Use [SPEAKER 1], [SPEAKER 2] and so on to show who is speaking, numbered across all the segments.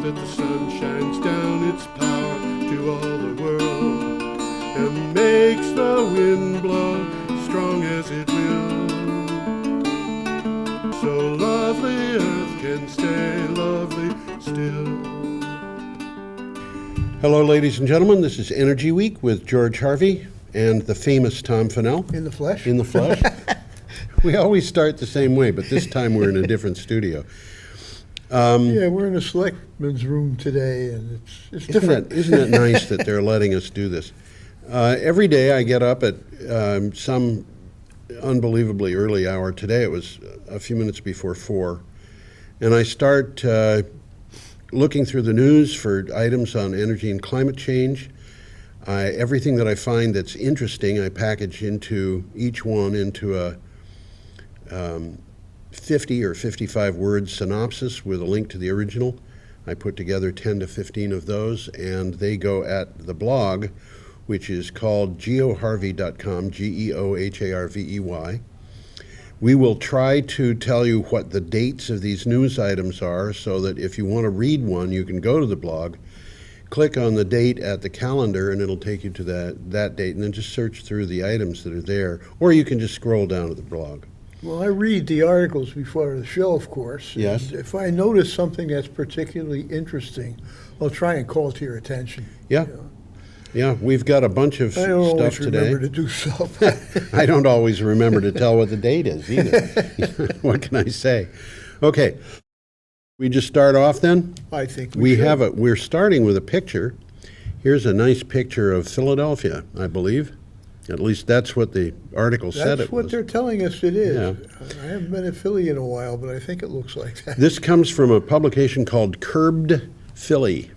[SPEAKER 1] that the sun shines down its power to all the world and makes the wind blow strong as it will. So lovely earth can stay lovely still. Hello, ladies and gentlemen. This is Energy Week with George Harvey and the famous Tom Fennell.
[SPEAKER 2] In the flesh?
[SPEAKER 1] In the flesh. We always start the same way, but this time we're in a different studio.
[SPEAKER 2] Yeah, we're in a selectman's room today, and it's different.
[SPEAKER 1] Isn't it nice that they're letting us do this? Every day I get up at some unbelievably early hour. Today it was a few minutes before 4, and I start looking through the news for items on energy and climate change. Everything that I find that's interesting, I package into each one into a 50 or 55 word synopsis with a link to the original. I put together 10 to 15 of those, and they go at the blog, which is called geoharvey.com, Geoharvey. We will try to tell you what the dates of these news items are, so that if you want to read one, you can go to the blog, click on the date at the calendar, and it'll take you to that date, and then just search through the items that are there, or you can just scroll down to the blog.
[SPEAKER 2] Well, I read the articles before the show, of course.
[SPEAKER 1] Yes.
[SPEAKER 2] And if I notice something that's particularly interesting, I'll try and call to your attention.
[SPEAKER 1] Yeah.
[SPEAKER 2] You know.
[SPEAKER 1] Yeah, we've got a bunch of
[SPEAKER 2] I don't
[SPEAKER 1] stuff
[SPEAKER 2] always
[SPEAKER 1] today.
[SPEAKER 2] remember to do so.
[SPEAKER 1] I don't always remember to tell what the date is either. What can I say? Okay, we just start off then?
[SPEAKER 2] I think
[SPEAKER 1] We
[SPEAKER 2] should.
[SPEAKER 1] have we're starting with a picture. Here's a nice picture of Philadelphia, I believe. At least that's what the article said it was.
[SPEAKER 2] That's what they're telling us it is.
[SPEAKER 1] Yeah.
[SPEAKER 2] I haven't been in Philly in a while, but I think it looks like that.
[SPEAKER 1] This comes from a publication called Curbed Philly.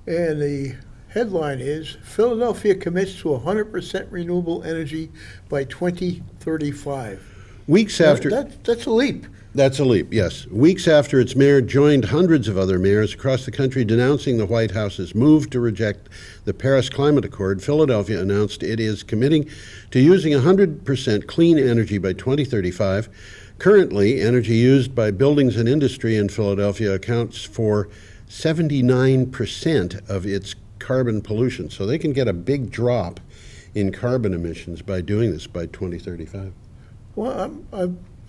[SPEAKER 2] And the headline is, Philadelphia commits to 100% renewable energy by 2035.
[SPEAKER 1] Weeks after...
[SPEAKER 2] That's a leap.
[SPEAKER 1] That's a leap, yes. Weeks after its mayor joined hundreds of other mayors across the country denouncing the White House's move to reject the Paris Climate Accord, Philadelphia announced it is committing to using 100% clean energy by 2035. Currently, energy used by buildings and industry in Philadelphia accounts for 79% of its carbon pollution. So they can get a big drop in carbon emissions by doing this by 2035.
[SPEAKER 2] Well,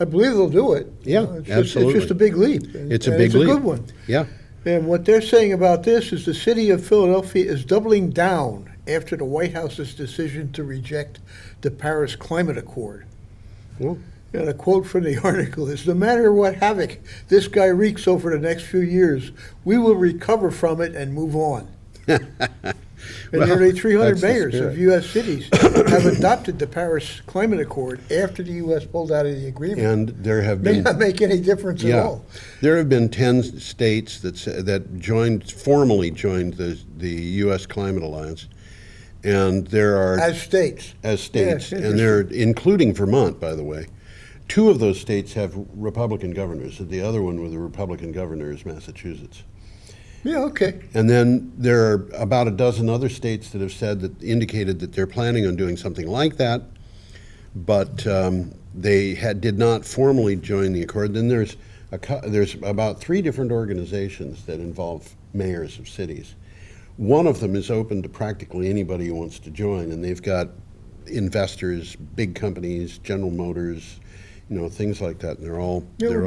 [SPEAKER 2] I believe they'll do it.
[SPEAKER 1] Yeah, absolutely.
[SPEAKER 2] It's just a big leap.
[SPEAKER 1] It's a big leap.
[SPEAKER 2] It's a good one.
[SPEAKER 1] Yeah.
[SPEAKER 2] And what they're saying about this is the city of Philadelphia is doubling down after the White House's decision to reject the Paris Climate Accord.
[SPEAKER 1] Well,
[SPEAKER 2] And a quote from the article is, no matter what havoc this guy wreaks over the next few years, we will recover from it and move on. And nearly 300 mayors of U.S. cities have adopted the Paris Climate Accord after the U.S. pulled out of the agreement.
[SPEAKER 1] and there have
[SPEAKER 2] May
[SPEAKER 1] been
[SPEAKER 2] not make any difference at all.
[SPEAKER 1] there have been 10 states that formally joined the U.S. Climate Alliance, and there are
[SPEAKER 2] As states.
[SPEAKER 1] Yes,
[SPEAKER 2] Yeah,
[SPEAKER 1] and they're including Vermont, by the way. 2 of those states have Republican governors, and the other one with a Republican governor is Massachusetts.
[SPEAKER 2] Yeah, okay.
[SPEAKER 1] And then there are about a dozen other states that have indicated that they're planning on doing something like that, but they did not formally join the accord. Then there's about 3 different organizations that involve mayors of cities. One of them is open to practically anybody who wants to join, and they've got investors, big companies, General Motors, things like that. And
[SPEAKER 2] We'll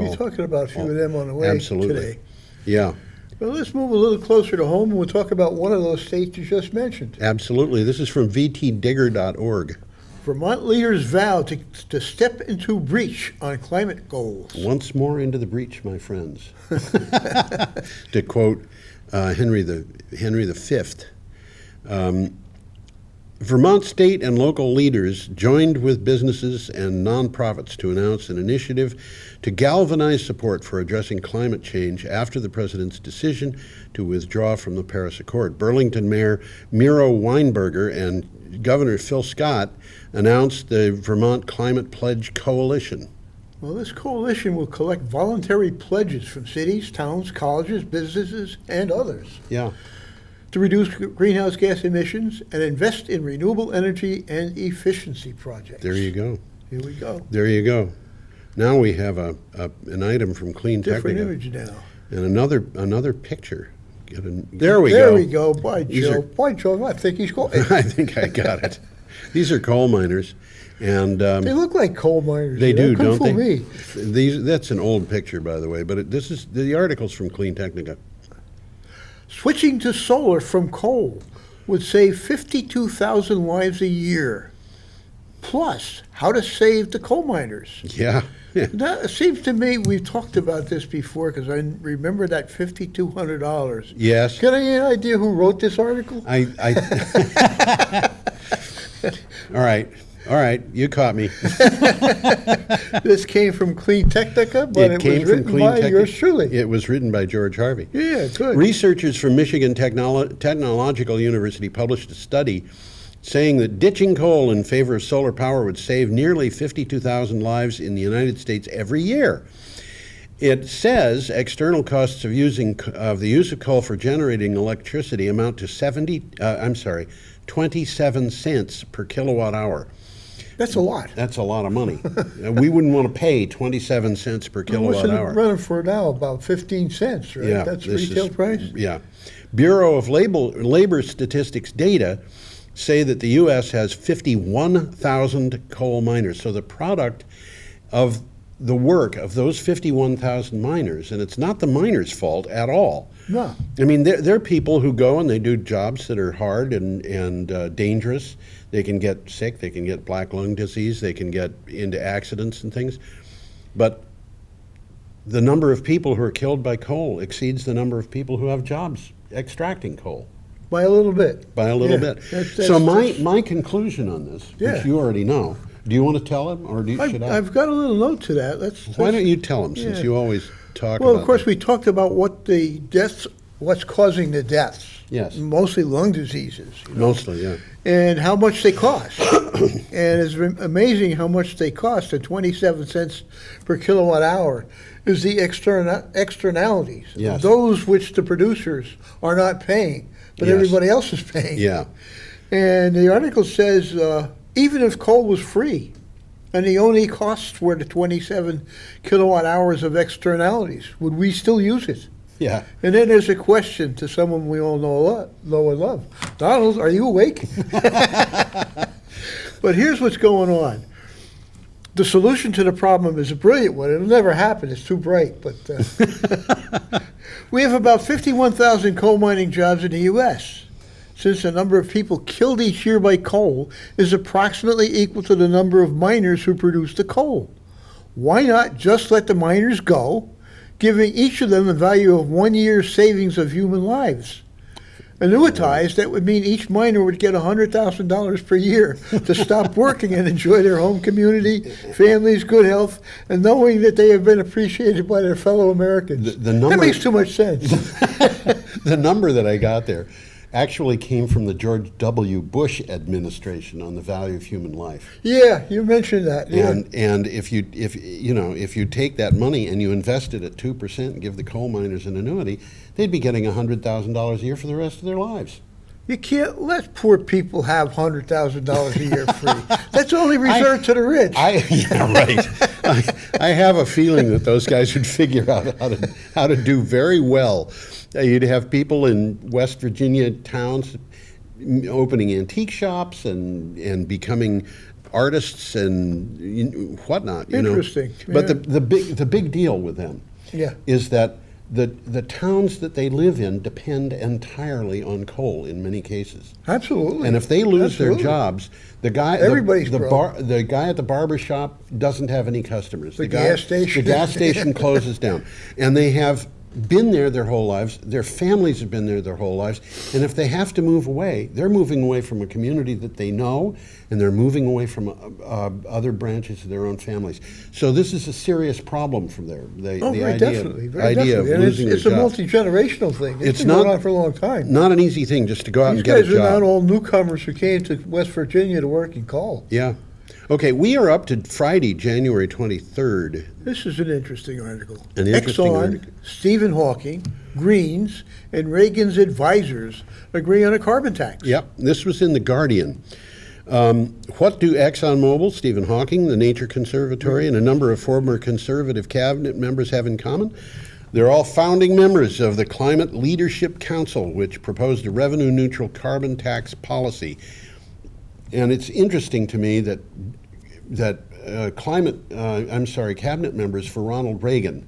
[SPEAKER 2] be talking about a few of them on the way
[SPEAKER 1] absolutely.
[SPEAKER 2] today.
[SPEAKER 1] Yeah.
[SPEAKER 2] Well, let's move a little closer to home, and we'll talk about one of those states you just mentioned.
[SPEAKER 1] Absolutely. This is from vtdigger.org.
[SPEAKER 2] Vermont leaders vow to step into breach on climate goals.
[SPEAKER 1] Once more into the breach, my friends. To quote Henry V. Vermont state and local leaders joined with businesses and nonprofits to announce an initiative to galvanize support for addressing climate change after the president's decision to withdraw from the Paris Accord. Burlington Mayor Miro Weinberger and Governor Phil Scott announced the Vermont Climate Pledge Coalition.
[SPEAKER 2] Well, this coalition will collect voluntary pledges from cities, towns, colleges, businesses, and others.
[SPEAKER 1] Yeah.
[SPEAKER 2] To reduce greenhouse gas emissions and invest in renewable energy and efficiency projects.
[SPEAKER 1] There you go.
[SPEAKER 2] Here we go.
[SPEAKER 1] There you go. Now we have an item from Clean
[SPEAKER 2] Different
[SPEAKER 1] Technica.
[SPEAKER 2] image now.
[SPEAKER 1] And another picture. There we go.
[SPEAKER 2] There we go. By
[SPEAKER 1] These are-
[SPEAKER 2] Joe. By Joe, I think he's going.
[SPEAKER 1] I think I got it. These are coal miners, and
[SPEAKER 2] They look like coal miners.
[SPEAKER 1] they do,
[SPEAKER 2] Couldn't
[SPEAKER 1] don't they?
[SPEAKER 2] fool me.
[SPEAKER 1] That's an old picture, by the way, but this is the article's from Clean Technica.
[SPEAKER 2] Switching to solar from coal would save 52,000 lives a year. Plus, how to save the coal miners.
[SPEAKER 1] Yeah.
[SPEAKER 2] That, it seems to me we've talked about this before because I remember that $5,200.
[SPEAKER 1] Yes.
[SPEAKER 2] Can I get an idea who wrote this article?
[SPEAKER 1] All right, you caught me.
[SPEAKER 2] This came from Clean Technica, but it was written by yours truly.
[SPEAKER 1] It was written by George Harvey.
[SPEAKER 2] Yeah, good.
[SPEAKER 1] Researchers from Michigan Technological University published a study saying that ditching coal in favor of solar power would save nearly 52,000 lives in the United States every year. It says external costs of the use of coal for generating electricity amount to 27 cents per kilowatt hour.
[SPEAKER 2] That's a lot.
[SPEAKER 1] That's a lot of money. We wouldn't want to pay 27 cents per kilowatt
[SPEAKER 2] What's it
[SPEAKER 1] hour.
[SPEAKER 2] running for now? About 15 cents, right?
[SPEAKER 1] Yeah,
[SPEAKER 2] That's
[SPEAKER 1] this
[SPEAKER 2] retail
[SPEAKER 1] is-
[SPEAKER 2] price?
[SPEAKER 1] Yeah. Bureau of Labor Statistics data say that the U.S. has 51,000 coal miners. So the product of the work of those 51,000 miners, and it's not the miners' fault at all.
[SPEAKER 2] No.
[SPEAKER 1] I mean, they're people who go and they do jobs that are hard and dangerous. They can get sick, they can get black lung disease, they can get into accidents and things. But the number of people who are killed by coal exceeds the number of people who have jobs extracting coal.
[SPEAKER 2] By a little bit.
[SPEAKER 1] By a little
[SPEAKER 2] Yeah,
[SPEAKER 1] bit.
[SPEAKER 2] that's-
[SPEAKER 1] So my conclusion on this,
[SPEAKER 2] Yeah.
[SPEAKER 1] which you already know, do you want to tell him, or should I?
[SPEAKER 2] I've got a little note to that.
[SPEAKER 1] Why don't you tell him, since
[SPEAKER 2] Yeah.
[SPEAKER 1] you always talk
[SPEAKER 2] Well,
[SPEAKER 1] about
[SPEAKER 2] of course,
[SPEAKER 1] that?
[SPEAKER 2] we talked about what's causing the deaths.
[SPEAKER 1] Yes.
[SPEAKER 2] Mostly lung diseases.
[SPEAKER 1] Mostly, yeah.
[SPEAKER 2] And how much they cost. And it's amazing how much they cost. At 27 cents per kilowatt hour is the externalities.
[SPEAKER 1] Yes.
[SPEAKER 2] Those which the producers are not paying, but
[SPEAKER 1] Yes.
[SPEAKER 2] everybody else is paying.
[SPEAKER 1] Yeah.
[SPEAKER 2] And the article says even if coal was free and the only costs were the 27 kilowatt hours of externalities, would we still use it?
[SPEAKER 1] Yeah.
[SPEAKER 2] And then there's a question to someone we all know and love. Donald, are you awake? But here's what's going on. The solution to the problem is a brilliant one. It'll never happen. It's too bright. But we have about 51,000 coal mining jobs in the U.S. Since the number of people killed each year by coal is approximately equal to the number of miners who produce the coal. Why not just let the miners go, giving each of them the value of 1 year's savings of human lives? Annuitized, that would mean each miner would get $100,000 per year to stop working and enjoy their home community, families, good health, and knowing that they have been appreciated by their fellow Americans.
[SPEAKER 1] The number-
[SPEAKER 2] that makes too much sense.
[SPEAKER 1] The number that I got there actually came from the George W. Bush administration on the value of human life.
[SPEAKER 2] Yeah, you mentioned that. Yeah.
[SPEAKER 1] And if you take that money and you invest it at 2% and give the coal miners an annuity, they'd be getting $100,000 a year for the rest of their lives.
[SPEAKER 2] You can't let poor people have $100,000 a year free. That's only reserved to the rich.
[SPEAKER 1] Yeah, right. I have a feeling that those guys would figure out how to do very well. You'd have people in West Virginia towns opening antique shops and becoming artists and whatnot.
[SPEAKER 2] Interesting,
[SPEAKER 1] But
[SPEAKER 2] yeah.
[SPEAKER 1] the big deal with them
[SPEAKER 2] Yeah.
[SPEAKER 1] is that the towns that they live in depend entirely on coal in many cases.
[SPEAKER 2] Absolutely.
[SPEAKER 1] And if they lose
[SPEAKER 2] Absolutely.
[SPEAKER 1] their jobs, the guy
[SPEAKER 2] Everybody's
[SPEAKER 1] the
[SPEAKER 2] broke.
[SPEAKER 1] the guy at the barber shop doesn't have any customers.
[SPEAKER 2] The gas station.
[SPEAKER 1] The gas station closes down, and they have been there their whole lives. Their families have been there their whole lives, and if they have to move away, they're moving away from a community that they know, and they're moving away from other branches of their own families. So this is a serious problem for them.
[SPEAKER 2] Very
[SPEAKER 1] idea,
[SPEAKER 2] definitely. Very
[SPEAKER 1] idea
[SPEAKER 2] definitely.
[SPEAKER 1] of
[SPEAKER 2] And
[SPEAKER 1] losing
[SPEAKER 2] it's
[SPEAKER 1] their
[SPEAKER 2] a
[SPEAKER 1] jobs.
[SPEAKER 2] multi-generational thing. It's been
[SPEAKER 1] not-
[SPEAKER 2] going on for a long time.
[SPEAKER 1] Not an easy thing just to go out
[SPEAKER 2] These
[SPEAKER 1] and get a
[SPEAKER 2] guys are
[SPEAKER 1] job.
[SPEAKER 2] not all newcomers who came to West Virginia to work in coal.
[SPEAKER 1] Yeah. Okay, we are up to Friday, January 23rd.
[SPEAKER 2] This is an interesting article.
[SPEAKER 1] An interesting
[SPEAKER 2] Exxon,
[SPEAKER 1] article.
[SPEAKER 2] Stephen Hawking, Greens, and Reagan's advisors agree on a carbon tax.
[SPEAKER 1] Yep, this was in The Guardian. What do ExxonMobil, Stephen Hawking, the Nature Conservatory, and a number of former conservative cabinet members have in common? They're all founding members of the Climate Leadership Council, which proposed a revenue-neutral carbon tax policy. And it's interesting to me that cabinet members for Ronald Reagan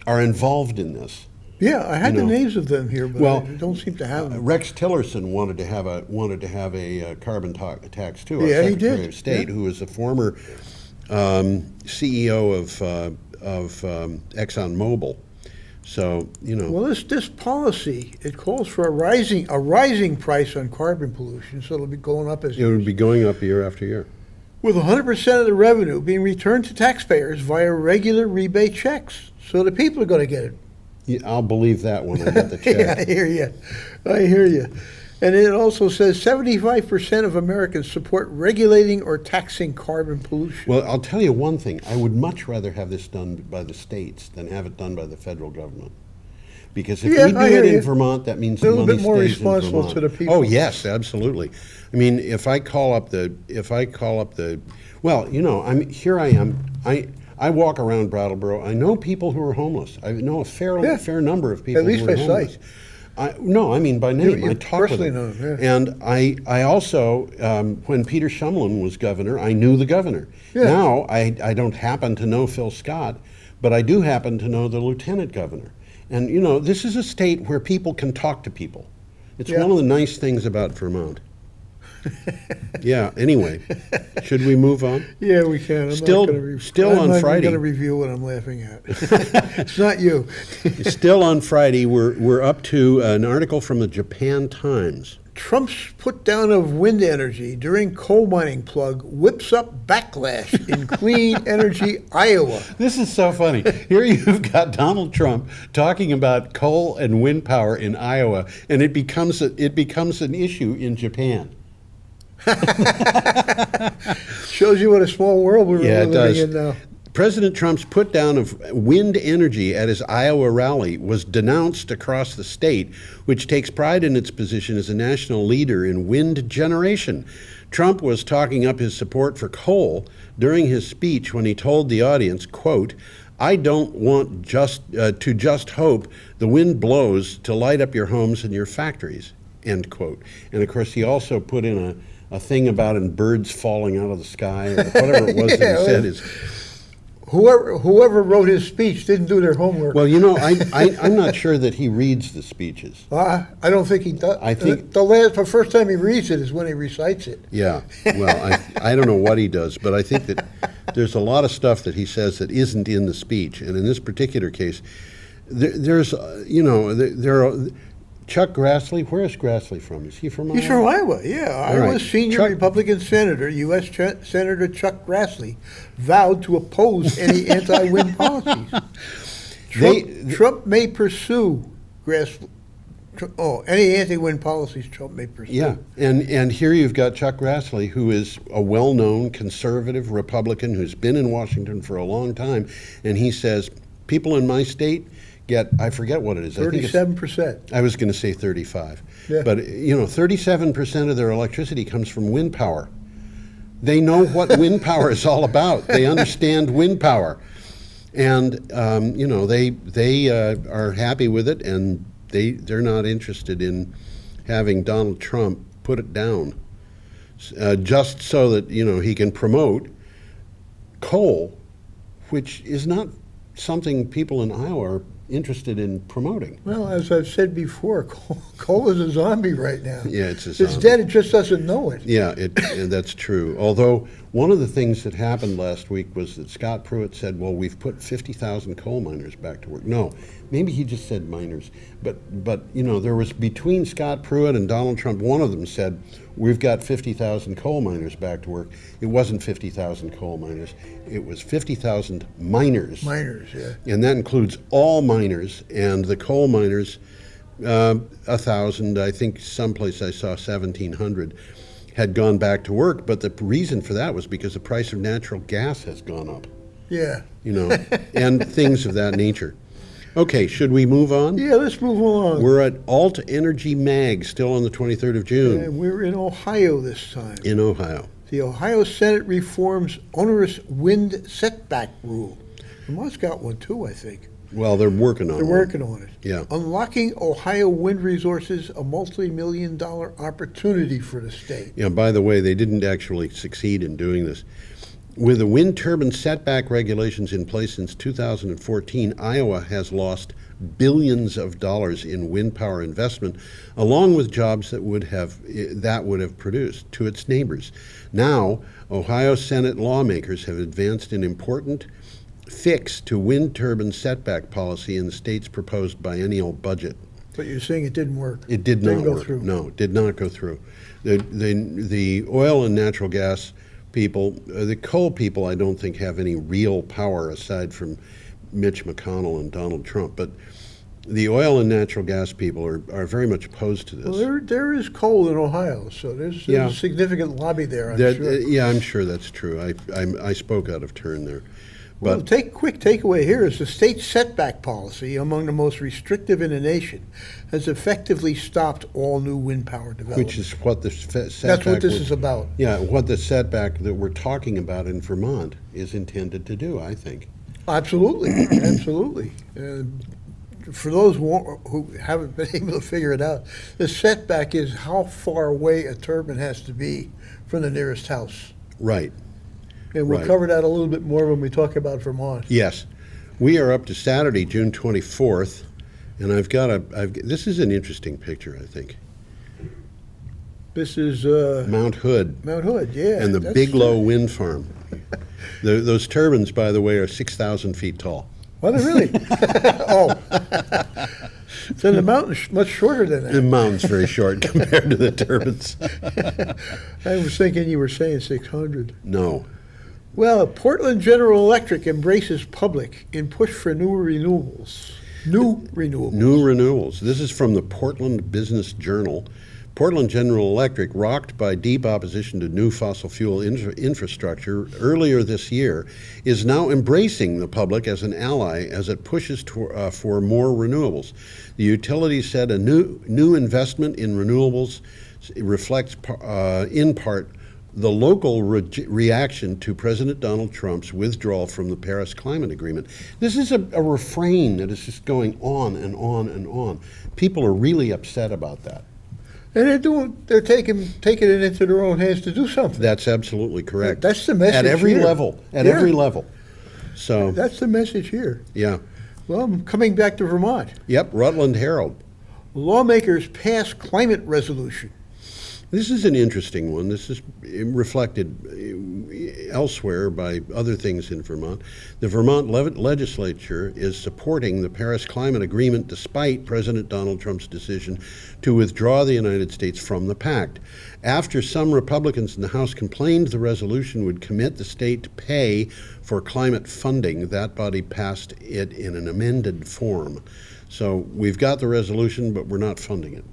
[SPEAKER 1] are involved in this.
[SPEAKER 2] Yeah, I had
[SPEAKER 1] You
[SPEAKER 2] the
[SPEAKER 1] know.
[SPEAKER 2] names of them here, but
[SPEAKER 1] Well,
[SPEAKER 2] I don't seem to have them.
[SPEAKER 1] Rex Tillerson wanted to have a carbon tax too. Our
[SPEAKER 2] Yeah, he
[SPEAKER 1] Secretary
[SPEAKER 2] did.
[SPEAKER 1] of State,
[SPEAKER 2] Yeah.
[SPEAKER 1] who was a former CEO of ExxonMobil. So
[SPEAKER 2] Well, this policy, it calls for a rising price on carbon pollution, so it'll be going up as
[SPEAKER 1] it would be going up year after year.
[SPEAKER 2] with 100% of the revenue being returned to taxpayers via regular rebate checks. So the people are going to get it.
[SPEAKER 1] Yeah, I'll believe that when I get the check.
[SPEAKER 2] Yeah, I hear you. I hear you. And it also says 75% of Americans support regulating or taxing carbon pollution.
[SPEAKER 1] Well, I'll tell you one thing. I would much rather have this done by the states than have it done by the federal government. Because if
[SPEAKER 2] Yeah,
[SPEAKER 1] we do
[SPEAKER 2] I hear
[SPEAKER 1] it in
[SPEAKER 2] you.
[SPEAKER 1] Vermont, that means
[SPEAKER 2] A
[SPEAKER 1] the
[SPEAKER 2] little
[SPEAKER 1] money
[SPEAKER 2] bit more
[SPEAKER 1] stays in
[SPEAKER 2] responsible
[SPEAKER 1] Vermont.
[SPEAKER 2] to the people.
[SPEAKER 1] Oh, yes, absolutely. I mean, if I call up the, well, I am. I walk around Brattleboro. I know people who are homeless. I know a fair number of people
[SPEAKER 2] At least
[SPEAKER 1] who are
[SPEAKER 2] by
[SPEAKER 1] homeless.
[SPEAKER 2] sight.
[SPEAKER 1] No, I mean by name.
[SPEAKER 2] you
[SPEAKER 1] I talk with
[SPEAKER 2] personally
[SPEAKER 1] them.
[SPEAKER 2] know them, yeah.
[SPEAKER 1] And I also, when Peter Shumlin was governor, I knew the governor.
[SPEAKER 2] Yeah.
[SPEAKER 1] Now, I don't happen to know Phil Scott, but I do happen to know the lieutenant governor. And, this is a state where people can talk to people. It's
[SPEAKER 2] Yeah.
[SPEAKER 1] one of the nice things about Vermont. Yeah, anyway, should we move on?
[SPEAKER 2] Yeah, we can.
[SPEAKER 1] Still on
[SPEAKER 2] I'm
[SPEAKER 1] Friday.
[SPEAKER 2] going to review what I'm laughing at. It's not you.
[SPEAKER 1] Still on Friday, we're up to an article from the Japan Times.
[SPEAKER 2] Trump's put down of wind energy during coal mining plug whips up backlash in clean energy Iowa.
[SPEAKER 1] This is so funny. Here you've got Donald Trump talking about coal and wind power in Iowa, and it becomes an issue in Japan.
[SPEAKER 2] Shows you what a small world we're
[SPEAKER 1] Yeah, it
[SPEAKER 2] living
[SPEAKER 1] does.
[SPEAKER 2] in now.
[SPEAKER 1] President Trump's put down of wind energy at his Iowa rally was denounced across the state, which takes pride in its position as a national leader in wind generation. Trump was talking up his support for coal during his speech when he told the audience, quote, "I don't want to just hope the wind blows to light up your homes and your factories," end quote. And of course, he also put in a thing about birds falling out of the sky, or whatever it was that
[SPEAKER 2] Yeah,
[SPEAKER 1] he said
[SPEAKER 2] well,
[SPEAKER 1] is.
[SPEAKER 2] Whoever wrote his speech didn't do their homework.
[SPEAKER 1] Well, I'm not sure that he reads the speeches.
[SPEAKER 2] I don't think he does.
[SPEAKER 1] I think-
[SPEAKER 2] the first time he reads it is when he recites it.
[SPEAKER 1] Yeah, well, I don't know what he does, but I think that there's a lot of stuff that he says that isn't in the speech. And in this particular case, there are Chuck Grassley. Where is Grassley from? Is he from Iowa?
[SPEAKER 2] He's from Iowa, yeah.
[SPEAKER 1] All right.
[SPEAKER 2] Iowa's senior
[SPEAKER 1] Chuck-
[SPEAKER 2] Republican senator, U.S. Senator Chuck Grassley, vowed to oppose any anti-wind policies. Trump may pursue any anti-wind policies Trump may pursue.
[SPEAKER 1] Yeah, and here you've got Chuck Grassley, who is a well-known conservative Republican who's been in Washington for a long time, and he says, people in my state get, I forget what it is. I think it's
[SPEAKER 2] 37%.
[SPEAKER 1] I was going to say 35.
[SPEAKER 2] Yeah.
[SPEAKER 1] But, 37% of their electricity comes from wind power. They know what wind power is all about. They understand wind power. And, they are happy with it, and they're not interested in having Donald Trump put it down just so that, he can promote coal, which is not something people in Iowa are interested in promoting.
[SPEAKER 2] Well, as I've said before, coal is a zombie right now.
[SPEAKER 1] Yeah, it's a
[SPEAKER 2] It's
[SPEAKER 1] zombie.
[SPEAKER 2] dead, it just doesn't know it.
[SPEAKER 1] Yeah, and that's true. Although one of the things that happened last week was that Scott Pruitt said, well, we've put 50,000 coal miners back to work. No, maybe he just said miners. But there was, between Scott Pruitt and Donald Trump, one of them said, we've got 50,000 coal miners back to work. It wasn't 50,000 coal miners. It was 50,000 miners.
[SPEAKER 2] Miners, yeah.
[SPEAKER 1] And that includes all miners, and the coal miners, 1,000, I think someplace I saw 1,700, had gone back to work. But the reason for that was because the price of natural gas has gone up,
[SPEAKER 2] Yeah.
[SPEAKER 1] and things of that nature. Okay, should we move on?
[SPEAKER 2] Yeah, let's move along.
[SPEAKER 1] We're at Alt Energy Mag, still on the 23rd of June,
[SPEAKER 2] And we're in Ohio this time.
[SPEAKER 1] in Ohio.
[SPEAKER 2] The Ohio Senate reforms onerous wind setback rule. Vermont's got one too, I think.
[SPEAKER 1] Well, they're working on
[SPEAKER 2] They're
[SPEAKER 1] one.
[SPEAKER 2] working on it.
[SPEAKER 1] Yeah.
[SPEAKER 2] Unlocking Ohio wind resources, a multi-million-dollar opportunity for the state.
[SPEAKER 1] Yeah, by the way, they didn't actually succeed in doing this. With the wind turbine setback regulations in place since 2014, Iowa has lost billions of dollars in wind power investment, along with jobs that would have produced to its neighbors. Now, Ohio Senate lawmakers have advanced an important fix to wind turbine setback policy in the state's proposed biennial budget.
[SPEAKER 2] But you're saying it didn't work.
[SPEAKER 1] It did not
[SPEAKER 2] Didn't go
[SPEAKER 1] work.
[SPEAKER 2] through.
[SPEAKER 1] No, it did not go through. The oil and natural gas people, the coal people, I don't think have any real power aside from Mitch McConnell and Donald Trump. But the oil and natural gas people are very much opposed to this.
[SPEAKER 2] Well, there is coal in Ohio, so there's
[SPEAKER 1] Yeah.
[SPEAKER 2] a significant lobby there, I'm
[SPEAKER 1] That,
[SPEAKER 2] sure.
[SPEAKER 1] yeah, I'm sure that's true. I spoke out of turn there.
[SPEAKER 2] Well,
[SPEAKER 1] But
[SPEAKER 2] quick takeaway here is the state setback policy, among the most restrictive in the nation, has effectively stopped all new wind power development.
[SPEAKER 1] which is what the setback.
[SPEAKER 2] That's what this
[SPEAKER 1] would-
[SPEAKER 2] is about.
[SPEAKER 1] Yeah, what the setback that we're talking about in Vermont is intended to do, I think.
[SPEAKER 2] Absolutely, absolutely. For those who haven't been able to figure it out, the setback is how far away a turbine has to be from the nearest house.
[SPEAKER 1] Right.
[SPEAKER 2] And we'll
[SPEAKER 1] Right.
[SPEAKER 2] cover that a little bit more when we talk about Vermont.
[SPEAKER 1] Yes. We are up to Saturday, June 24th, and this is an interesting picture, I think.
[SPEAKER 2] This is
[SPEAKER 1] Mount Hood
[SPEAKER 2] Mount Hood, yeah.
[SPEAKER 1] and the
[SPEAKER 2] that's-
[SPEAKER 1] Bigelow Wind Farm. Those turbines, by the way, are 6,000 feet tall.
[SPEAKER 2] Are they really? Oh. So the mountain's much shorter than
[SPEAKER 1] The
[SPEAKER 2] that.
[SPEAKER 1] mountain's very short compared to the turbines.
[SPEAKER 2] I was thinking you were saying 600.
[SPEAKER 1] No.
[SPEAKER 2] Well, Portland General Electric embraces public in push for new renewables. New renewables.
[SPEAKER 1] New renewables. This is from the Portland Business Journal. Portland General Electric, rocked by deep opposition to new fossil fuel infrastructure earlier this year, is now embracing the public as an ally as it pushes for more renewables. The utility said a new investment in renewables reflects, in part, the local reaction to President Donald Trump's withdrawal from the Paris Climate Agreement. This is a refrain that is just going on and on and on. People are really upset about that.
[SPEAKER 2] And they're taking it into their own hands to do something.
[SPEAKER 1] That's absolutely correct.
[SPEAKER 2] That's the message
[SPEAKER 1] At every
[SPEAKER 2] here.
[SPEAKER 1] level. At
[SPEAKER 2] Yeah.
[SPEAKER 1] every level. So,
[SPEAKER 2] That's the message here.
[SPEAKER 1] yeah.
[SPEAKER 2] Well, I'm coming back to Vermont.
[SPEAKER 1] Yep, Rutland Herald.
[SPEAKER 2] Lawmakers pass climate resolution.
[SPEAKER 1] This is an interesting one. This is reflected elsewhere by other things in Vermont. The Vermont legislature is supporting the Paris Climate Agreement despite President Donald Trump's decision to withdraw the United States from the pact. After some Republicans in the House complained the resolution would commit the state to pay for climate funding, that body passed it in an amended form. So we've got the resolution, but we're not funding it.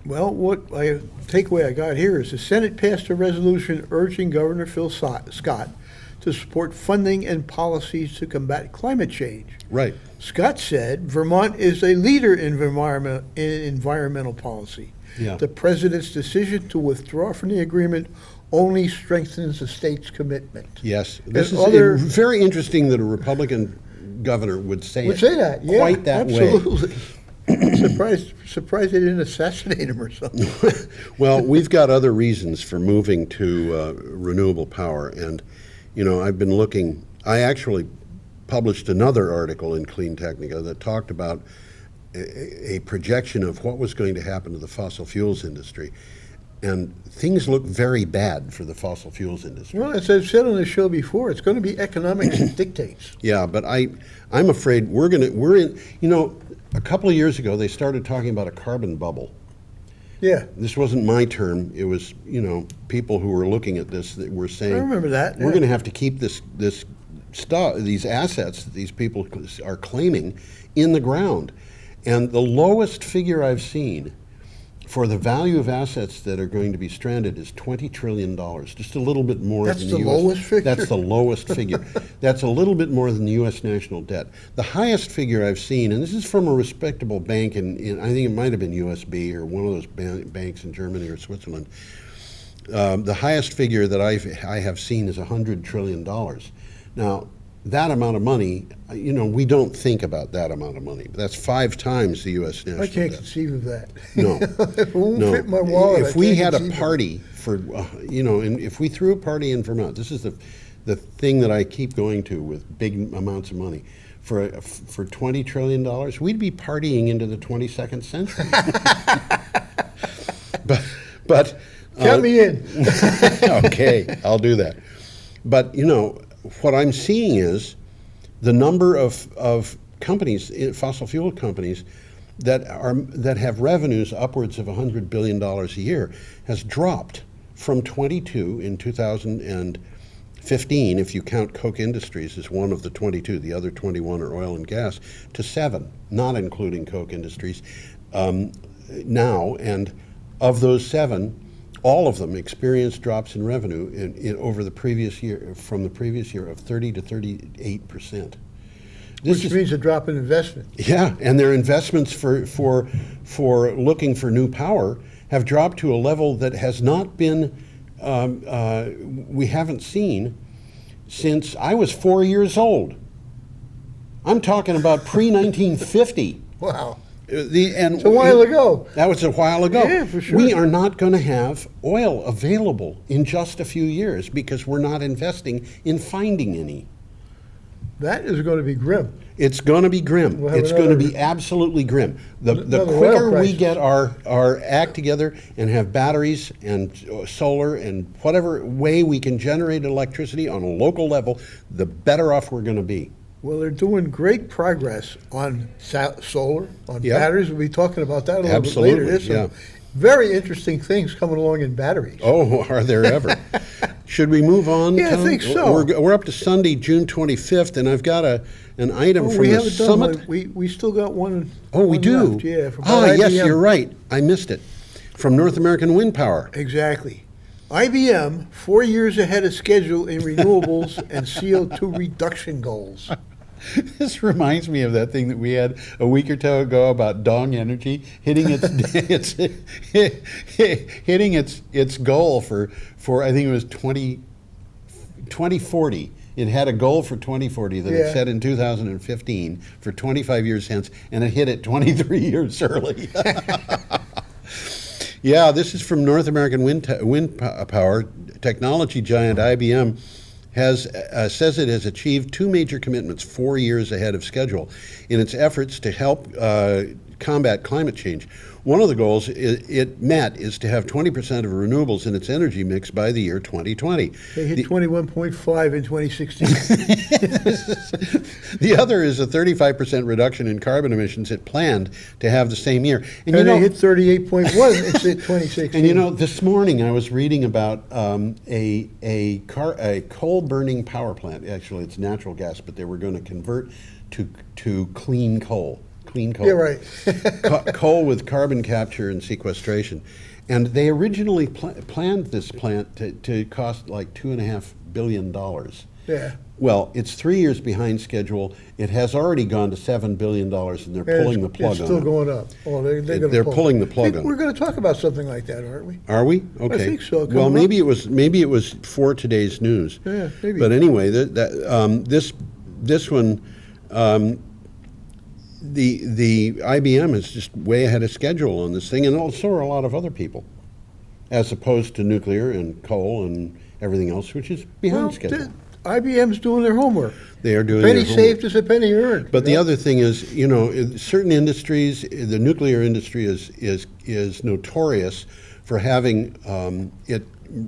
[SPEAKER 2] Well, what takeaway I got here is the Senate passed a resolution urging Governor Phil Scott to support funding and policies to combat climate change.
[SPEAKER 1] Right.
[SPEAKER 2] Scott said Vermont is a leader in environmental policy.
[SPEAKER 1] Yeah.
[SPEAKER 2] The president's decision to withdraw from the agreement only strengthens the state's commitment.
[SPEAKER 1] Yes, this
[SPEAKER 2] And
[SPEAKER 1] is very interesting that a Republican governor would say
[SPEAKER 2] Would say that, yeah,
[SPEAKER 1] quite that way.
[SPEAKER 2] absolutely. Surprised they didn't assassinate him or something.
[SPEAKER 1] Well, we've got other reasons for moving to renewable power, and I've been looking. I actually published another article in Clean Technica that talked about a projection of what was going to happen to the fossil fuels industry. And things look very bad for the fossil fuels industry.
[SPEAKER 2] Well, as I've said on the show before, it's going to be economics that dictates.
[SPEAKER 1] Yeah, but I'm afraid we're in. A couple of years ago they started talking about a carbon bubble.
[SPEAKER 2] Yeah,
[SPEAKER 1] This wasn't my term. It was people who were looking at this that were saying,
[SPEAKER 2] I remember that.
[SPEAKER 1] We're
[SPEAKER 2] yeah.
[SPEAKER 1] going to have to keep this stuff, these assets that these people are claiming, in the ground. And the lowest figure I've seen for the value of assets that are going to be stranded is $20 trillion, just a little bit more
[SPEAKER 2] That's
[SPEAKER 1] than
[SPEAKER 2] the
[SPEAKER 1] US
[SPEAKER 2] lowest figure?
[SPEAKER 1] That's the lowest figure. That's a little bit more than the U.S. national debt. The highest figure I've seen, and this is from a respectable bank in I think it might have been USB or one of those banks in Germany or Switzerland, the highest figure that I have seen is $100 trillion. Now, that amount of money, we don't think about that amount of money. That's 5 times the U.S. national
[SPEAKER 2] I can't
[SPEAKER 1] debt.
[SPEAKER 2] conceive of that.
[SPEAKER 1] No.
[SPEAKER 2] If it won't
[SPEAKER 1] No.
[SPEAKER 2] fit in my wallet,
[SPEAKER 1] If
[SPEAKER 2] I
[SPEAKER 1] we
[SPEAKER 2] can't
[SPEAKER 1] had a
[SPEAKER 2] conceive of it.
[SPEAKER 1] party for, and if we threw a party in Vermont, this is the thing that I keep going to with big amounts of money. For $20 trillion, we'd be partying into the 22nd century. but
[SPEAKER 2] Count me in.
[SPEAKER 1] okay, I'll do that. But what I'm seeing is the number of companies, fossil fuel companies, that have revenues upwards of $100 billion a year has dropped from 22 in 2015, if you count Koch Industries as one of the 22, the other 21 are oil and gas, to 7, not including Koch Industries now. And of those 7, all of them experienced drops in revenue over the previous year, from the previous year, of 30 to 38%.
[SPEAKER 2] Which means a drop in investment.
[SPEAKER 1] Yeah, and their investments for looking for new power have dropped to a level that has not been, we haven't seen since I was 4 years old. I'm talking about pre-1950.
[SPEAKER 2] Wow.
[SPEAKER 1] It's
[SPEAKER 2] a while ago.
[SPEAKER 1] That was a while ago.
[SPEAKER 2] Yeah, for sure.
[SPEAKER 1] We are not going to have oil available in just a few years because we're not investing in finding any.
[SPEAKER 2] That is going to be grim.
[SPEAKER 1] It's going to be grim.
[SPEAKER 2] We'll have
[SPEAKER 1] It's going to be absolutely grim. The
[SPEAKER 2] another oil
[SPEAKER 1] quicker we
[SPEAKER 2] crisis.
[SPEAKER 1] get our act together and have batteries and solar and whatever way we can generate electricity on a local level, the better off we're going to be.
[SPEAKER 2] Well, they're doing great progress on solar, on
[SPEAKER 1] Yep.
[SPEAKER 2] batteries. We'll be talking about that a little
[SPEAKER 1] Absolutely,
[SPEAKER 2] bit later. There's some
[SPEAKER 1] yeah.
[SPEAKER 2] very interesting things coming along in batteries.
[SPEAKER 1] Oh, are there ever? Should we move on?
[SPEAKER 2] Yeah, I
[SPEAKER 1] Tom?
[SPEAKER 2] think so.
[SPEAKER 1] We're up to Sunday, June 25th, and I've got an item from
[SPEAKER 2] we
[SPEAKER 1] the
[SPEAKER 2] haven't done
[SPEAKER 1] summit.
[SPEAKER 2] one. We still got one.
[SPEAKER 1] Oh, we
[SPEAKER 2] one
[SPEAKER 1] do?
[SPEAKER 2] left, yeah. From
[SPEAKER 1] Yes,
[SPEAKER 2] IBM.
[SPEAKER 1] you're right. I missed it. From North American Wind Power.
[SPEAKER 2] Exactly. IBM, 4 years ahead of schedule in renewables and CO2 reduction goals.
[SPEAKER 1] This reminds me of that thing that we had a week or two ago about Dong Energy hitting its goal for I think it was 2040. It had a goal for 2040 that it
[SPEAKER 2] Yeah.
[SPEAKER 1] set in 2015 for 25 years hence, and it hit it 23 years early. Yeah, this is from North American Wind Power. Technology giant IBM says it has achieved 2 major commitments 4 years ahead of schedule in its efforts to help combat climate change. One of the goals it met is to have 20% of renewables in its energy mix by the year 2020.
[SPEAKER 2] They hit 21.5 in 2016.
[SPEAKER 1] The other is a 35% reduction in carbon emissions it planned to have the same year.
[SPEAKER 2] And they hit 38.1 in 2016.
[SPEAKER 1] And this morning I was reading about a coal-burning power plant. Actually, it's natural gas, but they were going to convert to clean coal.
[SPEAKER 2] Yeah, right.
[SPEAKER 1] Coal with carbon capture and sequestration. And they originally planned this plant to cost like $2.5 billion.
[SPEAKER 2] Yeah.
[SPEAKER 1] Well, it's 3 years behind schedule. It has already gone to $7 billion, and they're pulling the plug on it.
[SPEAKER 2] It's still going up. Oh,
[SPEAKER 1] They're pulling the plug on it.
[SPEAKER 2] We're going to talk about something like that, aren't we?
[SPEAKER 1] Are we? Okay.
[SPEAKER 2] think so.
[SPEAKER 1] Well,
[SPEAKER 2] Coming
[SPEAKER 1] maybe it was for today's news.
[SPEAKER 2] Yeah, maybe.
[SPEAKER 1] But anyway, this one, the IBM is just way ahead of schedule on this thing, and also are a lot of other people, as opposed to nuclear and coal and everything else, which is behind schedule.
[SPEAKER 2] IBM's doing their homework.
[SPEAKER 1] They are doing
[SPEAKER 2] Penny
[SPEAKER 1] their homework.
[SPEAKER 2] saved is a penny earned.
[SPEAKER 1] But the other thing is, certain industries, the nuclear industry is notorious for having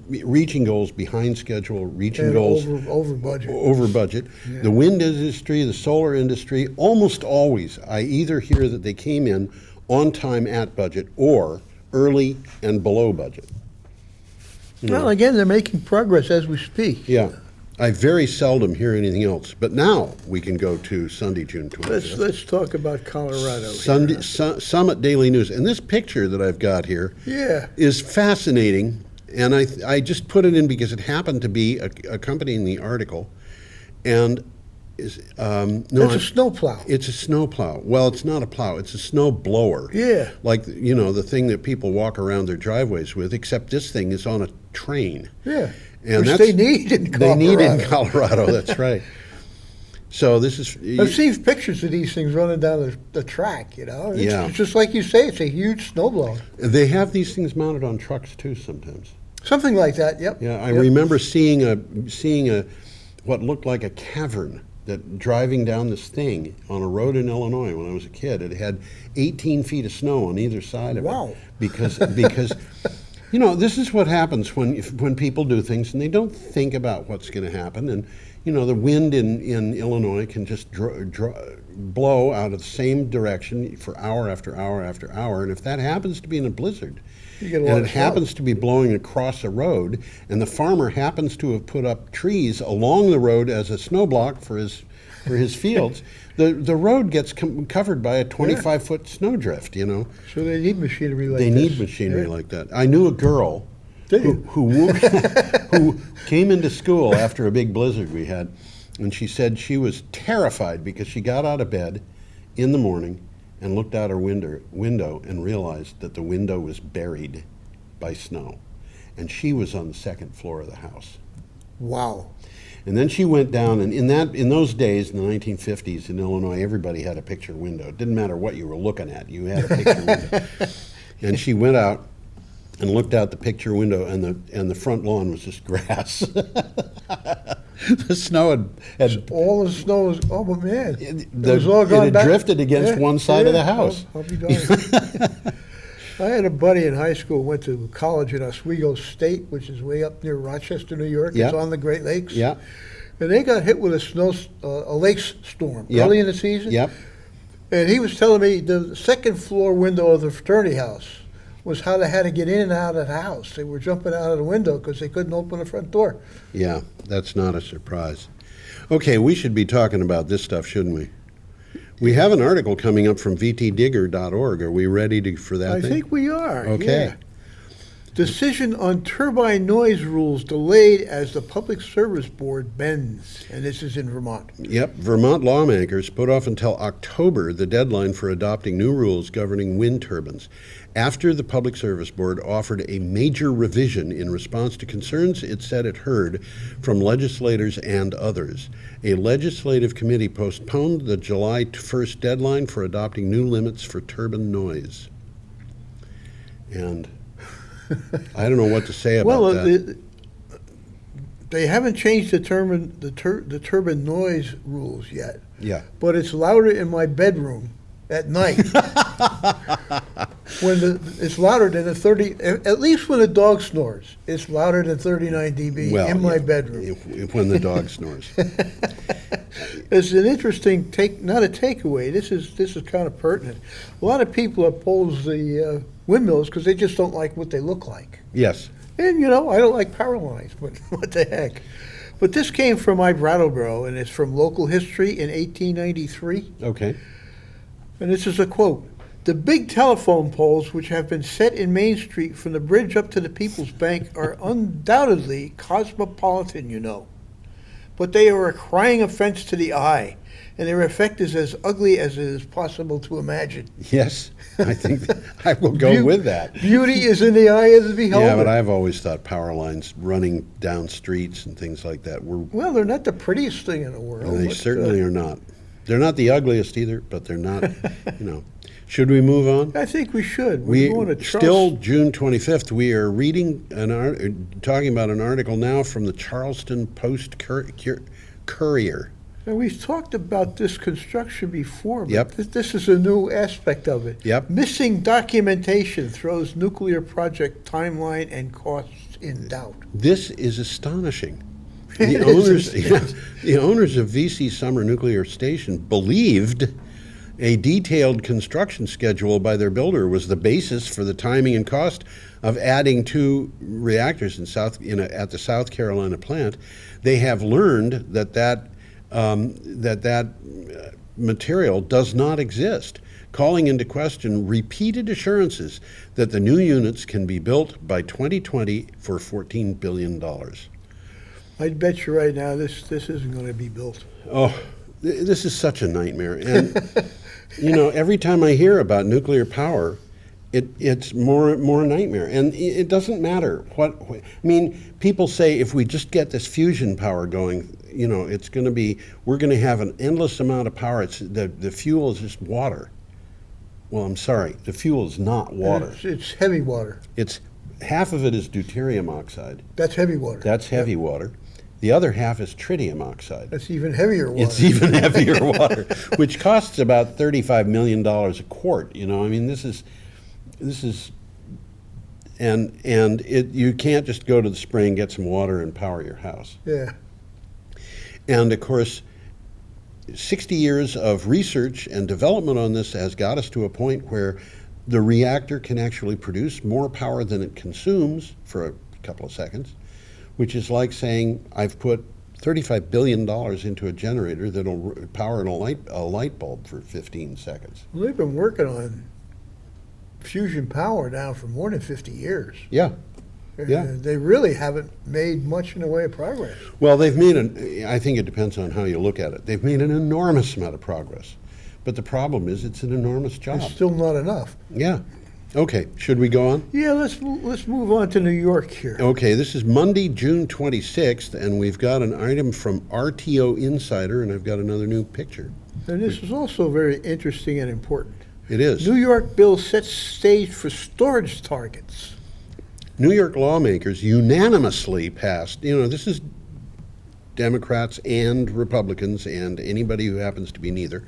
[SPEAKER 1] reaching goals behind schedule, reaching goals
[SPEAKER 2] over budget.
[SPEAKER 1] over budget.
[SPEAKER 2] Yeah.
[SPEAKER 1] The wind industry, the solar industry, almost always, I either hear that they came in on time at budget or early and below budget.
[SPEAKER 2] Well, again, they're making progress as we speak.
[SPEAKER 1] Yeah. I very seldom hear anything else. But now we can go to Sunday, June 25th.
[SPEAKER 2] Let's talk about Colorado.
[SPEAKER 1] Sunday, Summit Daily News. And this picture that I've got here is fascinating. And I just put it in because it happened to be accompanying the article. And it's a
[SPEAKER 2] snowplow.
[SPEAKER 1] It's a snowplow. Well, it's not a plow. It's a snow blower.
[SPEAKER 2] Yeah.
[SPEAKER 1] Like, the thing that people walk around their driveways with, except this thing is on a train.
[SPEAKER 2] Yeah.
[SPEAKER 1] And
[SPEAKER 2] Which they need in Colorado.
[SPEAKER 1] They need in Colorado, that's right. So this is
[SPEAKER 2] I've seen pictures of these things running down the track, you know. It's just like you say, it's a huge snowblower.
[SPEAKER 1] They have these things mounted on trucks too sometimes.
[SPEAKER 2] Something like that, yep.
[SPEAKER 1] Yeah, I
[SPEAKER 2] Yep.
[SPEAKER 1] remember seeing a what looked like a cavern that driving down this thing on a road in Illinois when I was a kid. It had 18 feet of snow on either side of
[SPEAKER 2] Wow.
[SPEAKER 1] it. Because you know, this is what happens when people do things and they don't think about what's going to happen. And you know, the wind in Illinois can just blow out of the same direction for hour after hour after hour. And if that happens to be in a blizzard,
[SPEAKER 2] You get a lot
[SPEAKER 1] and
[SPEAKER 2] of
[SPEAKER 1] it
[SPEAKER 2] snow.
[SPEAKER 1] happens to be blowing across a road, and the farmer happens to have put up trees along the road as a snow block for his fields, the road gets covered by a 25-foot snowdrift, you know.
[SPEAKER 2] So they need machinery like
[SPEAKER 1] They
[SPEAKER 2] this.
[SPEAKER 1] need machinery
[SPEAKER 2] Yeah.
[SPEAKER 1] like that. I knew a girl
[SPEAKER 2] Did you?
[SPEAKER 1] who came into school after a big blizzard we had, and she said she was terrified because she got out of bed in the morning and looked out her window and realized that the window was buried by snow. And she was on the second floor of the house.
[SPEAKER 2] Wow.
[SPEAKER 1] And then she went down, and in those days, in the 1950s in Illinois, everybody had a picture window. It didn't matter what you were looking at, you had a picture window. And she went out and looked out the picture window, and the front lawn was just grass. The snow had
[SPEAKER 2] All the snow is, oh man.
[SPEAKER 1] it
[SPEAKER 2] was all gone
[SPEAKER 1] had
[SPEAKER 2] back.
[SPEAKER 1] drifted against
[SPEAKER 2] Yeah,
[SPEAKER 1] one side of
[SPEAKER 2] yeah,
[SPEAKER 1] the house.
[SPEAKER 2] I'll be darned. I had a buddy in high school, went to college in Oswego State, which is way up near Rochester, New York.
[SPEAKER 1] Yeah.
[SPEAKER 2] It's on the Great Lakes.
[SPEAKER 1] Yeah,
[SPEAKER 2] And they got hit with a lake storm
[SPEAKER 1] Yep.
[SPEAKER 2] early in the season.
[SPEAKER 1] yep.
[SPEAKER 2] And he was telling me the second floor window of the fraternity house was how they had to get in and out of the house. They were jumping out of the window because they couldn't open the front door.
[SPEAKER 1] Yeah, that's not a surprise. Okay, we should be talking about this stuff, shouldn't we? We have an article coming up from vtdigger.org. Are we ready for that
[SPEAKER 2] I
[SPEAKER 1] thing?
[SPEAKER 2] think we are.
[SPEAKER 1] Okay.
[SPEAKER 2] Yeah. Decision on turbine noise rules delayed as the Public Service Board bends. And this is in Vermont.
[SPEAKER 1] Yep, Vermont lawmakers put off until October the deadline for adopting new rules governing wind turbines, after the Public Service Board offered a major revision in response to concerns it said it heard from legislators and others. A legislative committee postponed the July 1st deadline for adopting new limits for turbine noise. And I don't know what to say about
[SPEAKER 2] Well,
[SPEAKER 1] that.
[SPEAKER 2] they haven't changed the turbine noise rules yet,
[SPEAKER 1] Yeah.
[SPEAKER 2] but it's louder in my bedroom at night. It's louder than a 30, at least when the dog snores, it's louder than 39 dB in my
[SPEAKER 1] yeah,
[SPEAKER 2] bedroom.
[SPEAKER 1] when the dog snores.
[SPEAKER 2] It's an interesting not a takeaway. This is kind of pertinent. A lot of people oppose the windmills because they just don't like what they look like.
[SPEAKER 1] Yes.
[SPEAKER 2] And you know, I don't like power lines, but what the heck? But this came from Brattleboro, and it's from Local History in 1893.
[SPEAKER 1] Okay.
[SPEAKER 2] And this is a quote. The big telephone poles which have been set in Main Street from the bridge up to the People's Bank are undoubtedly cosmopolitan, you know. But they are a crying offense to the eye, and their effect is as ugly as it is possible to imagine.
[SPEAKER 1] Yes, I think I will go with that.
[SPEAKER 2] Beauty is in the eye of the beholder.
[SPEAKER 1] Yeah, but I've always thought power lines running down streets and things like that were,
[SPEAKER 2] Well, they're not the prettiest thing in the world.
[SPEAKER 1] they
[SPEAKER 2] but,
[SPEAKER 1] certainly are not. They're not the ugliest either, but they're not, you know. Should we move on?
[SPEAKER 2] I think we should. We're going to trust.
[SPEAKER 1] Still June 25th, we are reading talking about an article now from the Charleston Post Courier.
[SPEAKER 2] And we've talked about this construction before, but
[SPEAKER 1] Yep.
[SPEAKER 2] this is a new aspect of it.
[SPEAKER 1] Yep.
[SPEAKER 2] Missing documentation throws nuclear project timeline and costs in doubt.
[SPEAKER 1] This is astonishing.
[SPEAKER 2] It
[SPEAKER 1] The
[SPEAKER 2] is.
[SPEAKER 1] owners, the owners of VC Summer Nuclear Station believed a detailed construction schedule by their builder was the basis for the timing and cost of adding 2 reactors at the South Carolina plant. They have learned that material does not exist, calling into question repeated assurances that the new units can be built by 2020 for $14 billion.
[SPEAKER 2] I'd bet you right now this isn't going to be built.
[SPEAKER 1] Oh, this is such a nightmare. And, you know, every time I hear about nuclear power, it's more a nightmare. And it doesn't matter I mean, people say if we just get this fusion power going, it's going to be, we're going to have an endless amount of power. The fuel is just water. Well, I'm sorry, the fuel is not water.
[SPEAKER 2] It's heavy water.
[SPEAKER 1] It's half of it is deuterium oxide.
[SPEAKER 2] That's heavy water.
[SPEAKER 1] That's heavy water. The other half is tritium oxide.
[SPEAKER 2] That's even heavier water.
[SPEAKER 1] It's even heavier water, which costs about $35 million a quart. I mean, this is, you can't just go to the spring, get some water, and power your house.
[SPEAKER 2] Yeah.
[SPEAKER 1] And of course, 60 years of research and development on this has got us to a point where the reactor can actually produce more power than it consumes for a couple of seconds, which is like saying I've put $35 billion into a generator that'll power a light bulb for 15 seconds.
[SPEAKER 2] Well, they've been working on fusion power now for more than 50 years.
[SPEAKER 1] Yeah. Yeah.
[SPEAKER 2] They really haven't made much in the way of progress.
[SPEAKER 1] Well, I think it depends on how you look at it. They've made an enormous amount of progress. But the problem is it's an enormous job.
[SPEAKER 2] It's still not enough.
[SPEAKER 1] Yeah. Okay, should we go on?
[SPEAKER 2] Yeah, let's move on to New York here.
[SPEAKER 1] Okay, this is Monday, June 26th, and we've got an item from RTO Insider, and I've got another new picture.
[SPEAKER 2] And this is also very interesting and important.
[SPEAKER 1] It is.
[SPEAKER 2] New York bill sets stage for storage targets.
[SPEAKER 1] New York lawmakers unanimously passed, this is Democrats and Republicans and anybody who happens to be neither,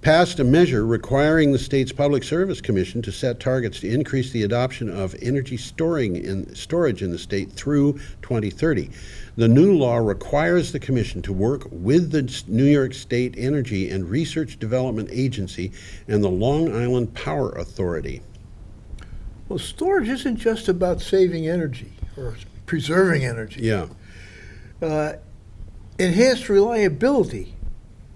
[SPEAKER 1] passed a measure requiring the state's Public Service Commission to set targets to increase the adoption of energy storage in the state through 2030. The new law requires the commission to work with the New York State Energy and Research Development Agency and the Long Island Power Authority.
[SPEAKER 2] Well, storage isn't just about saving energy or preserving energy.
[SPEAKER 1] Yeah.
[SPEAKER 2] Enhanced reliability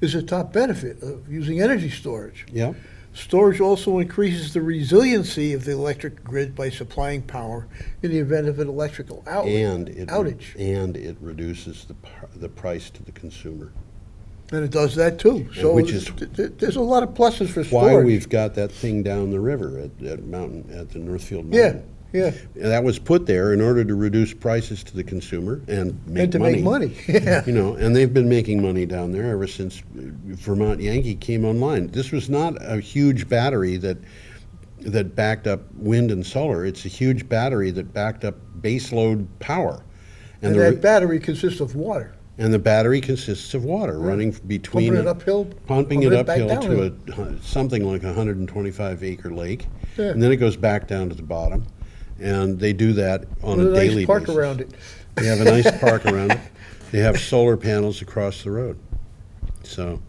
[SPEAKER 2] is a top benefit of using energy storage.
[SPEAKER 1] Yeah.
[SPEAKER 2] Storage also increases the resiliency of the electric grid by supplying power in the event of an electrical outage.
[SPEAKER 1] And it reduces the price to the consumer.
[SPEAKER 2] And it does that too. So there's a lot of pluses for storage.
[SPEAKER 1] Why we've got that thing down the river at the Northfield Mountain.
[SPEAKER 2] Yeah.
[SPEAKER 1] That was put there in order to reduce prices to the consumer and make
[SPEAKER 2] money. Make money. Yeah.
[SPEAKER 1] And they've been making money down there ever since Vermont Yankee came online. This was not a huge battery that backed up wind and solar. It's a huge battery that backed up baseload power.
[SPEAKER 2] And that battery consists of water.
[SPEAKER 1] And the battery consists of water running between pumping it uphill to something like a 125-acre lake, and then it goes back down to the bottom. And they do that on a daily basis.
[SPEAKER 2] Park around it.
[SPEAKER 1] They have a nice park around it. They have solar panels across the road. So,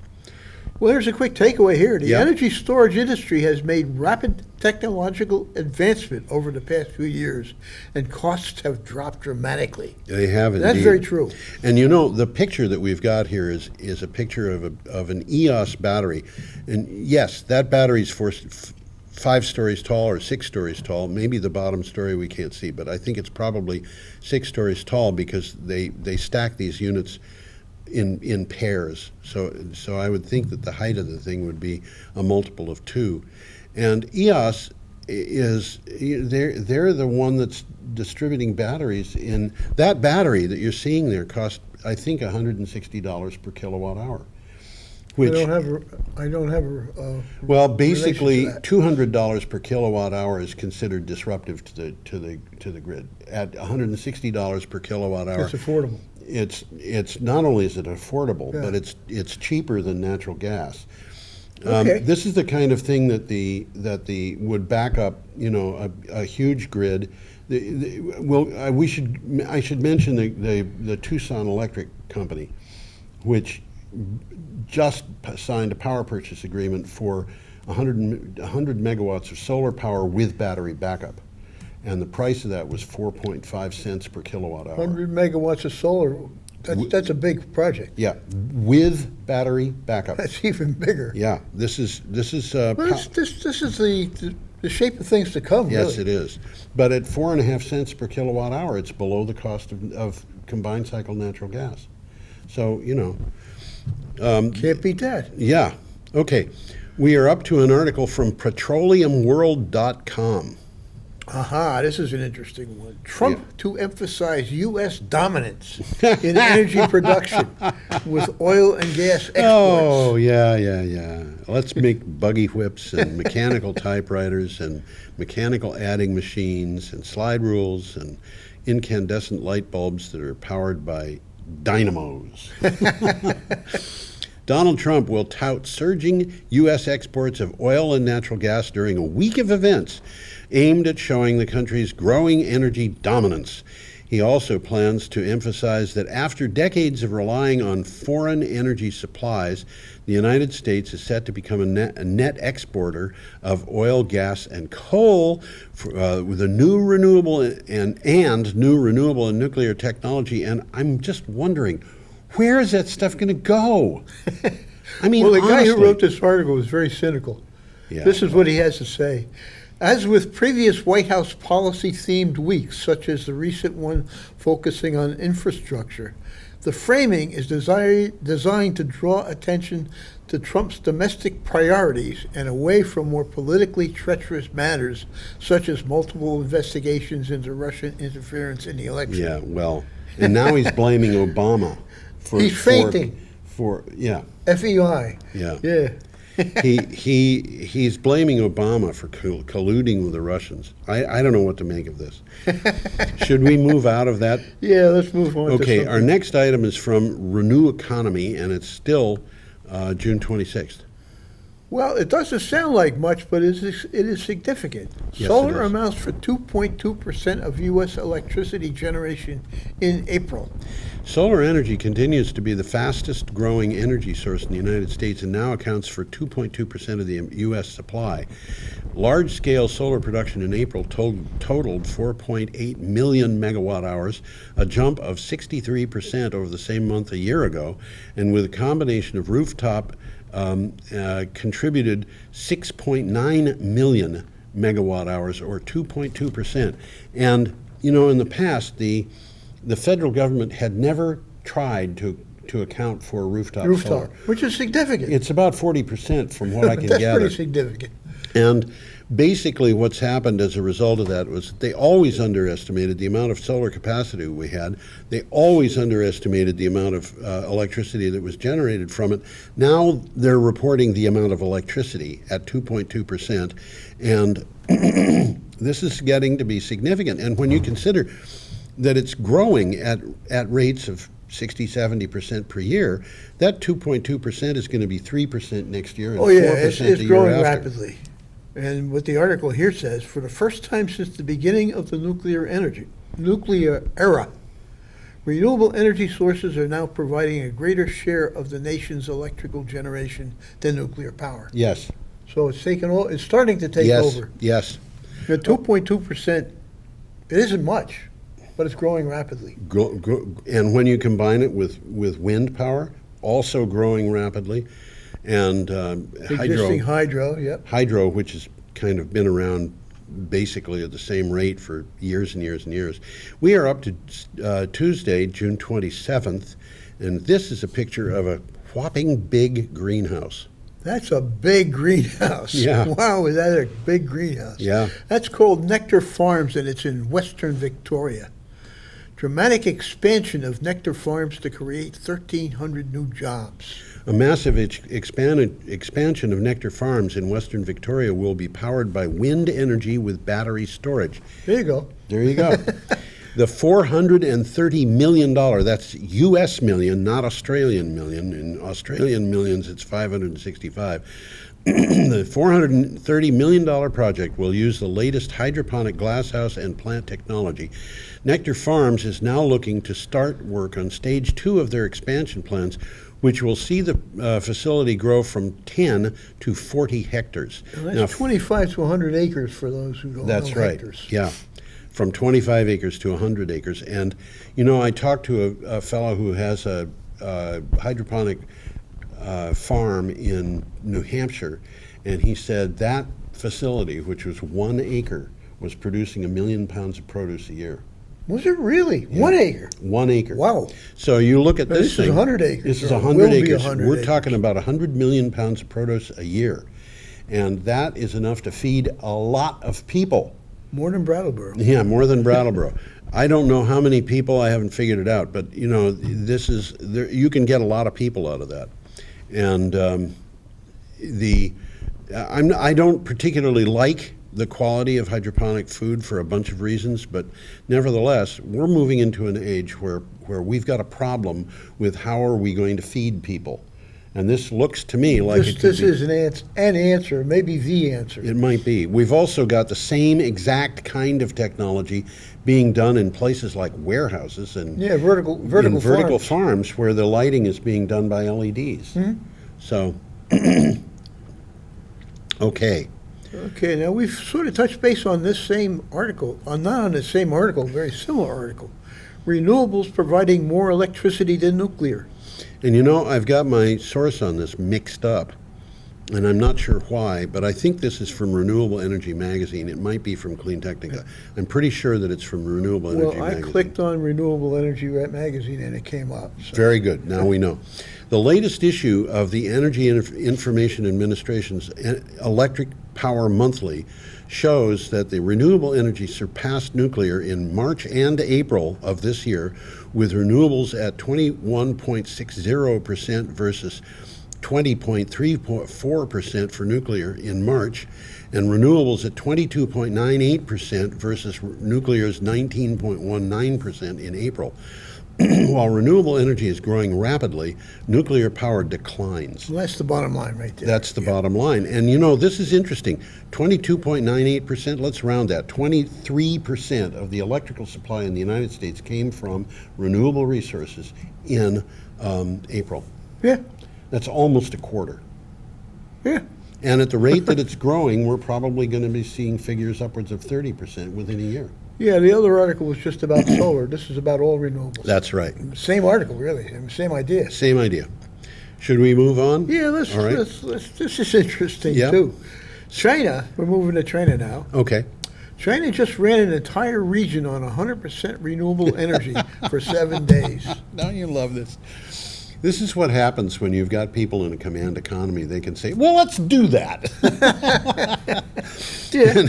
[SPEAKER 2] well, here's a quick takeaway here. The energy storage industry has made rapid technological advancement over the past few years, and costs have dropped dramatically.
[SPEAKER 1] They have indeed.
[SPEAKER 2] That's very true.
[SPEAKER 1] And the picture that we've got here is a picture of an EOS battery. And yes, that battery's 5 stories tall or 6 stories tall. Maybe the bottom story we can't see, but I think it's probably 6 stories tall because they stack these units in pairs. So I would think that the height of the thing would be a multiple of 2. And EOS they're the one that's distributing batteries. In that battery that you're seeing there cost, I think, $160 per kilowatt hour. Which,
[SPEAKER 2] I don't have a
[SPEAKER 1] well, basically $200 per kilowatt hour is considered disruptive to the grid. At $160 per kilowatt hour,
[SPEAKER 2] it's affordable.
[SPEAKER 1] It's not only is it affordable, but it's cheaper than natural gas.
[SPEAKER 2] Okay.
[SPEAKER 1] This is the kind of thing that the would back up, a huge grid. I should mention the Tucson Electric Company, which just signed a power purchase agreement for 100 megawatts of solar power with battery backup. And the price of that was 4.5 cents per kilowatt hour.
[SPEAKER 2] 100 megawatts of solar, that's a big project.
[SPEAKER 1] Yeah, with battery backup.
[SPEAKER 2] That's even bigger.
[SPEAKER 1] Yeah, this is
[SPEAKER 2] this is the shape of things to come.
[SPEAKER 1] Yes,
[SPEAKER 2] really.
[SPEAKER 1] It is. But at 4.5 cents per kilowatt hour, it's below the cost of combined cycle natural gas. So,
[SPEAKER 2] can't beat that.
[SPEAKER 1] Yeah. Okay. We are up to an article from petroleumworld.com.
[SPEAKER 2] Aha, this is an interesting one. Trump
[SPEAKER 1] Yeah.
[SPEAKER 2] to emphasize U.S. dominance in energy production with oil and gas exports.
[SPEAKER 1] Oh, yeah. Let's make buggy whips and mechanical typewriters and mechanical adding machines and slide rules and incandescent light bulbs that are powered by dynamos. Donald Trump will tout surging U.S. exports of oil and natural gas during a week of events aimed at showing the country's growing energy dominance. He also plans to emphasize that after decades of relying on foreign energy supplies, the United States is set to become a net exporter of oil, gas, and coal with a new renewable and nuclear technology. And I'm just wondering, where is that stuff going to go? I mean,
[SPEAKER 2] Well, the guy who
[SPEAKER 1] honestly.
[SPEAKER 2] wrote this article was very cynical.
[SPEAKER 1] Yeah.
[SPEAKER 2] This is what he has to say. As with previous White House policy-themed weeks, such as the recent one focusing on infrastructure, the framing is designed to draw attention to Trump's domestic priorities and away from more politically treacherous matters, such as multiple investigations into Russian interference in the election.
[SPEAKER 1] Yeah, well, and now he's blaming Obama for
[SPEAKER 2] He's fainting.
[SPEAKER 1] Yeah.
[SPEAKER 2] FEI.
[SPEAKER 1] Yeah.
[SPEAKER 2] Yeah.
[SPEAKER 1] He's blaming Obama for colluding with the Russians. I don't know what to make of this. Should we move out of that?
[SPEAKER 2] Yeah, let's move on to
[SPEAKER 1] Okay,
[SPEAKER 2] something.
[SPEAKER 1] our next item is from Renew Economy, and it's still June 26th.
[SPEAKER 2] Well, it doesn't sound like much, but it is significant.
[SPEAKER 1] Yes,
[SPEAKER 2] Solar
[SPEAKER 1] it is.
[SPEAKER 2] amounts for 2.2% of U.S. electricity generation in April.
[SPEAKER 1] Solar energy continues to be the fastest growing energy source in the United States and now accounts for 2.2% of the U.S. supply. Large scale solar production in April totaled 4.8 million megawatt hours, a jump of 63% over the same month a year ago, and with a combination of rooftop contributed 6.9 million megawatt hours, or 2.2%. And, you know, in the past, the federal government had never tried to account for rooftop solar.
[SPEAKER 2] Which is significant.
[SPEAKER 1] It's about 40% from what I can
[SPEAKER 2] That's
[SPEAKER 1] gather.
[SPEAKER 2] pretty significant.
[SPEAKER 1] And basically what's happened as a result of that was they always underestimated the amount of solar capacity we had. They always underestimated the amount of electricity that was generated from it. Now they're reporting the amount of electricity at 2.2%. And this is getting to be significant. And when you consider that it's growing at rates of 60, 70% per year, that 2.2% is going to be 3% next year and 4%
[SPEAKER 2] It's
[SPEAKER 1] the year
[SPEAKER 2] growing
[SPEAKER 1] after.
[SPEAKER 2] rapidly. And what the article here says, for the first time since the beginning of the nuclear era, renewable energy sources are now providing a greater share of the nation's electrical generation than nuclear power.
[SPEAKER 1] Yes.
[SPEAKER 2] So it's starting to take
[SPEAKER 1] Yes.
[SPEAKER 2] over.
[SPEAKER 1] Yes.
[SPEAKER 2] The 2.2%, it isn't much, but it's growing rapidly.
[SPEAKER 1] And when you combine it with wind power, also growing rapidly, and
[SPEAKER 2] Existing hydro, yep.
[SPEAKER 1] hydro, which has kind of been around basically at the same rate for years and years and years. We are up to Tuesday, June 27th, and this is a picture of a whopping big greenhouse.
[SPEAKER 2] That's a big greenhouse.
[SPEAKER 1] Yeah.
[SPEAKER 2] Wow, is that a big greenhouse?
[SPEAKER 1] Yeah.
[SPEAKER 2] That's called Nectar Farms, and it's in Western Victoria. Dramatic expansion of Nectar Farms to create 1,300 new jobs.
[SPEAKER 1] A massive expansion of Nectar Farms in Western Victoria will be powered by wind energy with battery storage.
[SPEAKER 2] There you go.
[SPEAKER 1] There you go. The $430 million, that's U.S. million, not Australian million. In Australian millions, it's 565. The $430 million project will use the latest hydroponic glasshouse and plant technology. Nectar Farms is now looking to start work on stage 2 of their expansion plans, which will see the facility grow from 10 to 40 hectares.
[SPEAKER 2] And that's
[SPEAKER 1] Now,
[SPEAKER 2] 25 to 100 acres for those who don't
[SPEAKER 1] that's
[SPEAKER 2] know
[SPEAKER 1] right.
[SPEAKER 2] hectares.
[SPEAKER 1] Yeah, from 25 acres to 100 acres. And, you know, I talked to a fellow who has a hydroponic farm in New Hampshire, and he said that facility, which was 1 acre, was producing 1 million pounds of produce a year.
[SPEAKER 2] Was it really? 1 acre?
[SPEAKER 1] 1 acre.
[SPEAKER 2] Wow.
[SPEAKER 1] So you look at
[SPEAKER 2] Now,
[SPEAKER 1] this
[SPEAKER 2] this is
[SPEAKER 1] thing.
[SPEAKER 2] 100 acres,
[SPEAKER 1] This is
[SPEAKER 2] or
[SPEAKER 1] 100
[SPEAKER 2] will be
[SPEAKER 1] acres.
[SPEAKER 2] 100
[SPEAKER 1] We're
[SPEAKER 2] acres.
[SPEAKER 1] talking about 100 million pounds of produce a year. And that is enough to feed a lot of people.
[SPEAKER 2] More than Brattleboro.
[SPEAKER 1] Yeah, more than Brattleboro. I don't know how many people, I haven't figured it out, but you know, you can get a lot of people out of that. And I don't particularly like the quality of hydroponic food for a bunch of reasons, but nevertheless, we're moving into an age where we've got a problem with how are we going to feed people. And this looks to me like
[SPEAKER 2] This is an answer, maybe the answer.
[SPEAKER 1] It might be. We've also got the same exact kind of technology being done in places like warehouses and
[SPEAKER 2] vertical
[SPEAKER 1] farms where the lighting is being done by LEDs.
[SPEAKER 2] Mm-hmm.
[SPEAKER 1] So, okay.
[SPEAKER 2] Okay, now we've sort of touched base on this same article, not on the same article, very similar article. Renewables providing more electricity than nuclear.
[SPEAKER 1] And you know, I've got my source on this mixed up, and I'm not sure why, but I think this is from Renewable Energy magazine. It might be from Clean Technica. I'm pretty sure that it's from Renewable Energy magazine.
[SPEAKER 2] Well, I clicked on Renewable Energy magazine and it came up. So.
[SPEAKER 1] Very good. Now we know. The latest issue of the Energy Information Administration's Electric Power Monthly shows that the renewable energy surpassed nuclear in March and April of this year, with renewables at 21.60% versus 20.34% for nuclear in March, and renewables at 22.98% versus nuclear's 19.19% in April. While renewable energy is growing rapidly, nuclear power declines.
[SPEAKER 2] Well, that's the bottom line right there.
[SPEAKER 1] That's the bottom line. And you know, this is interesting. 22.98%, let's round that. 23% of the electrical supply in the United States came from renewable resources in April.
[SPEAKER 2] Yeah.
[SPEAKER 1] That's almost a quarter.
[SPEAKER 2] Yeah.
[SPEAKER 1] And at the rate that it's growing, we're probably going to be seeing figures upwards of 30% within a year.
[SPEAKER 2] Yeah, the other article was just about solar. This is about all renewables.
[SPEAKER 1] That's right.
[SPEAKER 2] Same article, really. Same idea.
[SPEAKER 1] Same idea. Should we move on?
[SPEAKER 2] Yeah, let's. This is interesting, too. China, we're moving to China now.
[SPEAKER 1] Okay.
[SPEAKER 2] China just ran an entire region on 100% renewable energy for 7 days.
[SPEAKER 1] Don't you love this? This is what happens when you've got people in a command economy. They can say, well, let's do that.
[SPEAKER 2] Yeah.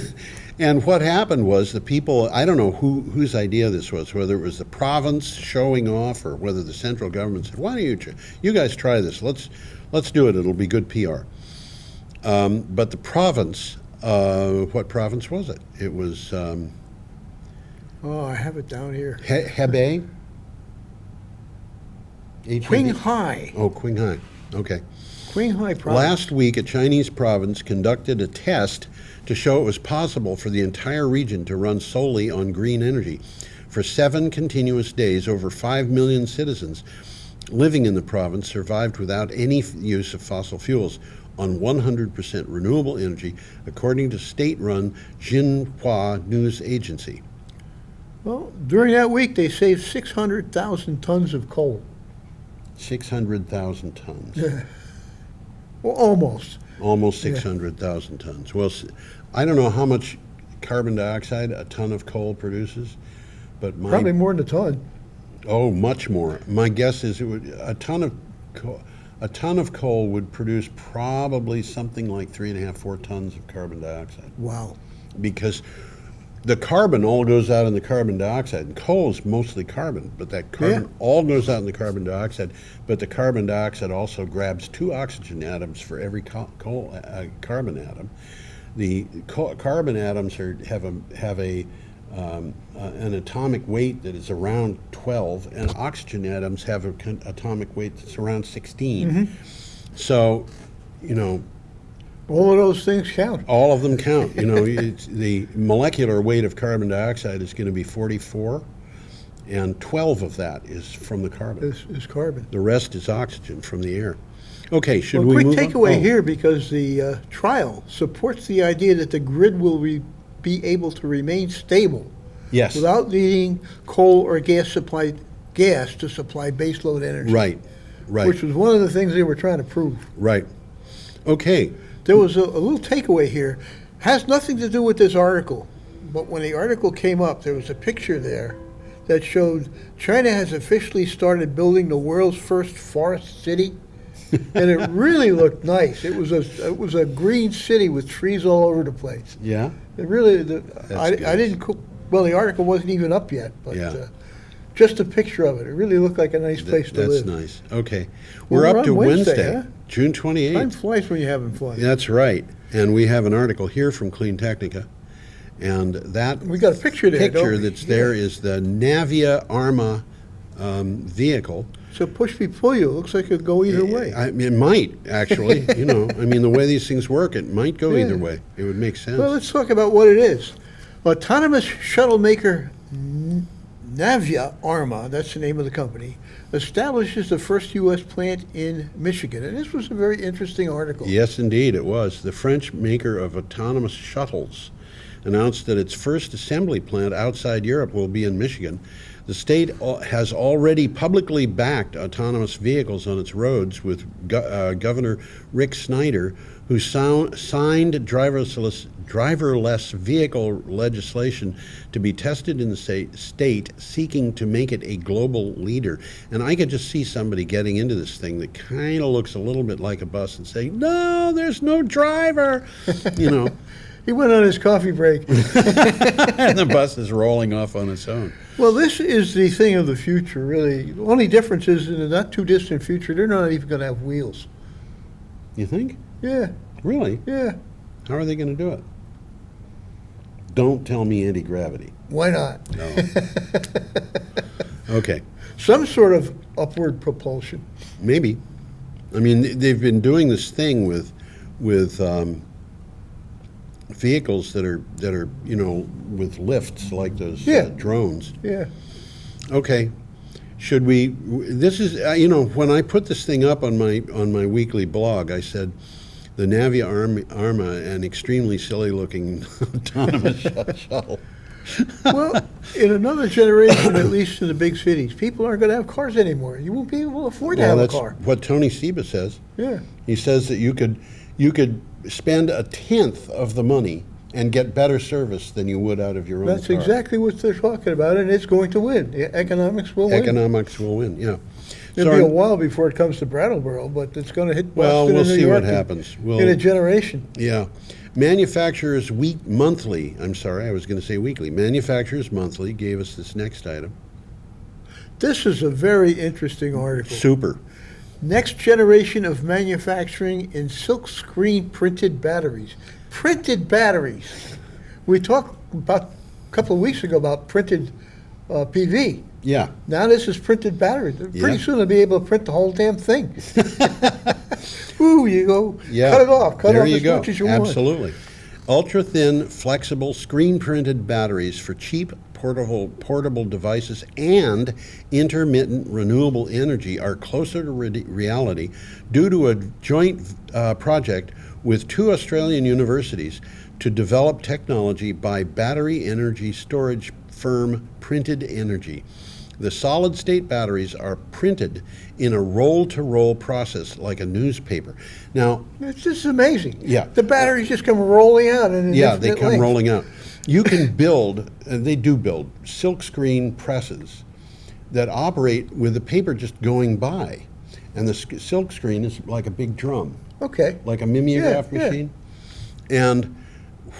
[SPEAKER 1] And what happened was the people, I don't know whose idea this was, whether it was the province showing off or whether the central government said, why don't you guys try this? Let's do it. It'll be good PR. But the province, what province was it? It was...
[SPEAKER 2] I have it down here.
[SPEAKER 1] Hebei?
[SPEAKER 2] Qinghai.
[SPEAKER 1] Oh, Qinghai. Okay.
[SPEAKER 2] Qinghai province.
[SPEAKER 1] Last week, a Chinese province conducted a test to show it was possible for the entire region to run solely on green energy. For 7 continuous days, over 5 million citizens living in the province survived without any use of fossil fuels on 100% renewable energy, according to state-run Xinhua news agency.
[SPEAKER 2] Well, during that week, they saved 600,000 tons of coal.
[SPEAKER 1] 600,000 tons.
[SPEAKER 2] Well, almost.
[SPEAKER 1] Almost 600,000 tons. Well, I don't know how much carbon dioxide a ton of coal produces, but
[SPEAKER 2] probably more than a ton.
[SPEAKER 1] Oh, much more. My guess is a ton of coal would produce probably something like 3.5, 4 tons of carbon dioxide.
[SPEAKER 2] Wow.
[SPEAKER 1] Because the carbon all goes out in the carbon dioxide, and coal is mostly carbon, but that carbon all goes out in the carbon dioxide, but the carbon dioxide also grabs 2 oxygen atoms for every carbon atom. The carbon atoms have an atomic weight that is around 12, and oxygen atoms have an atomic weight that's around 16. Mm-hmm. So, you know,
[SPEAKER 2] all of those things count.
[SPEAKER 1] All of them count. You know, the molecular weight of carbon dioxide is going to be 44, and 12 of that is from the carbon.
[SPEAKER 2] Is carbon.
[SPEAKER 1] The rest is oxygen from the air. Okay, should we move on?
[SPEAKER 2] Quick takeaway here, because the trial supports the idea that the grid will be able to remain stable.
[SPEAKER 1] Yes.
[SPEAKER 2] Without needing coal or gas to supply baseload energy.
[SPEAKER 1] Right.
[SPEAKER 2] Which was one of the things they were trying to prove.
[SPEAKER 1] Right. Okay.
[SPEAKER 2] There was a little takeaway here. Has nothing to do with this article, but when the article came up, there was a picture there that showed China has officially started building the world's first forest city, and it really looked nice. It was a green city with trees all over the place.
[SPEAKER 1] Yeah.
[SPEAKER 2] It really, I
[SPEAKER 1] good.
[SPEAKER 2] didn't, well, the article wasn't even up yet, but
[SPEAKER 1] Yeah.
[SPEAKER 2] just a picture of it. It really looked like a nice place to
[SPEAKER 1] That's
[SPEAKER 2] live.
[SPEAKER 1] nice. Okay.
[SPEAKER 2] Well,
[SPEAKER 1] We're up
[SPEAKER 2] we're
[SPEAKER 1] to
[SPEAKER 2] on Wednesday,
[SPEAKER 1] Wednesday,
[SPEAKER 2] huh?
[SPEAKER 1] June
[SPEAKER 2] Time
[SPEAKER 1] 28th.
[SPEAKER 2] flies when you're having fun.
[SPEAKER 1] That's right. And we have an article here from Clean Technica. And that
[SPEAKER 2] We got a picture there, don't
[SPEAKER 1] picture
[SPEAKER 2] we?
[SPEAKER 1] that's there is the Navia Arma vehicle.
[SPEAKER 2] So push me, pull you. It looks like it could go either way.
[SPEAKER 1] It might, actually. You know, I mean, the way these things work, it might go
[SPEAKER 2] Yeah.
[SPEAKER 1] either way. It would make sense.
[SPEAKER 2] Well, let's talk about what it is. Autonomous shuttle maker Navia Arma, that's the name of the company, establishes the first U.S. plant in Michigan. And this was a very interesting article.
[SPEAKER 1] Yes, indeed, it was. The French maker of autonomous shuttles announced that its first assembly plant outside Europe will be in Michigan. The state has already publicly backed autonomous vehicles on its roads, with Governor Rick Snyder, who signed driverless vehicle legislation to be tested in the state, seeking to make it a global leader. And I could just see somebody getting into this thing that kind of looks a little bit like a bus and saying, "No, there's no driver," you know.
[SPEAKER 2] He went on his coffee break.
[SPEAKER 1] And the bus is rolling off on its own.
[SPEAKER 2] Well, this is the thing of the future, really. The only difference is in the not too distant future, they're not even going to have wheels.
[SPEAKER 1] You think?
[SPEAKER 2] Yeah,
[SPEAKER 1] Really?
[SPEAKER 2] yeah.
[SPEAKER 1] How are they going to do it? Don't tell me anti-gravity.
[SPEAKER 2] Why not?
[SPEAKER 1] No. Okay,
[SPEAKER 2] Some sort of upward propulsion.
[SPEAKER 1] maybe. I mean, they've been doing this thing with vehicles that are you know, with lifts like those
[SPEAKER 2] Yeah.
[SPEAKER 1] drones.
[SPEAKER 2] Yeah.
[SPEAKER 1] Okay. Should we? This is you know, when I put this thing up on my weekly blog, I said the Navia Arma, an extremely silly-looking autonomous shuttle.
[SPEAKER 2] Well, in another generation, at least in the big cities, people aren't going to have cars anymore. You won't be able to afford to
[SPEAKER 1] Well,
[SPEAKER 2] have a
[SPEAKER 1] that's
[SPEAKER 2] car.
[SPEAKER 1] what Tony Seba says.
[SPEAKER 2] Yeah.
[SPEAKER 1] He says that you could spend a tenth of the money and get better service than you would out of your own
[SPEAKER 2] That's
[SPEAKER 1] car.
[SPEAKER 2] exactly what they're talking about, and it's going to win. The economics will win.
[SPEAKER 1] Economics will win. Yeah.
[SPEAKER 2] It'll be a while before it comes to Brattleboro, but it's going to hit
[SPEAKER 1] Well,
[SPEAKER 2] Boston
[SPEAKER 1] we'll
[SPEAKER 2] and New
[SPEAKER 1] see
[SPEAKER 2] York
[SPEAKER 1] what happens.
[SPEAKER 2] in a generation.
[SPEAKER 1] Yeah. Manufacturers Monthly, I'm sorry, I was going to say weekly. Manufacturers Monthly gave us this next item.
[SPEAKER 2] This is a very interesting article.
[SPEAKER 1] Super.
[SPEAKER 2] Next generation of manufacturing in silk screen printed batteries. Printed batteries. We talked about a couple of weeks ago about printed PV.
[SPEAKER 1] Yeah.
[SPEAKER 2] Now this is printed batteries. Pretty
[SPEAKER 1] Yeah.
[SPEAKER 2] soon they'll be able to print the whole damn thing. Ooh, you go,
[SPEAKER 1] Yeah.
[SPEAKER 2] cut it off. Cut
[SPEAKER 1] there
[SPEAKER 2] off
[SPEAKER 1] you
[SPEAKER 2] as
[SPEAKER 1] go.
[SPEAKER 2] much as you want.
[SPEAKER 1] Absolutely. Ultra thin, flexible, screen printed batteries for cheap portable devices and intermittent renewable energy are closer to reality due to a joint project with 2 Australian universities to develop technology by battery energy storage firm Printed Energy. The solid-state batteries are printed in a roll-to-roll process like a newspaper. Now,
[SPEAKER 2] It's just amazing.
[SPEAKER 1] Yeah.
[SPEAKER 2] The batteries just come rolling out in an
[SPEAKER 1] yeah, they
[SPEAKER 2] infinite
[SPEAKER 1] come
[SPEAKER 2] length.
[SPEAKER 1] rolling out. You can build, they do build, silkscreen presses that operate with the paper just going by. And the silk screen is like a big drum,
[SPEAKER 2] Okay.
[SPEAKER 1] like a mimeograph
[SPEAKER 2] Yeah, yeah.
[SPEAKER 1] machine. And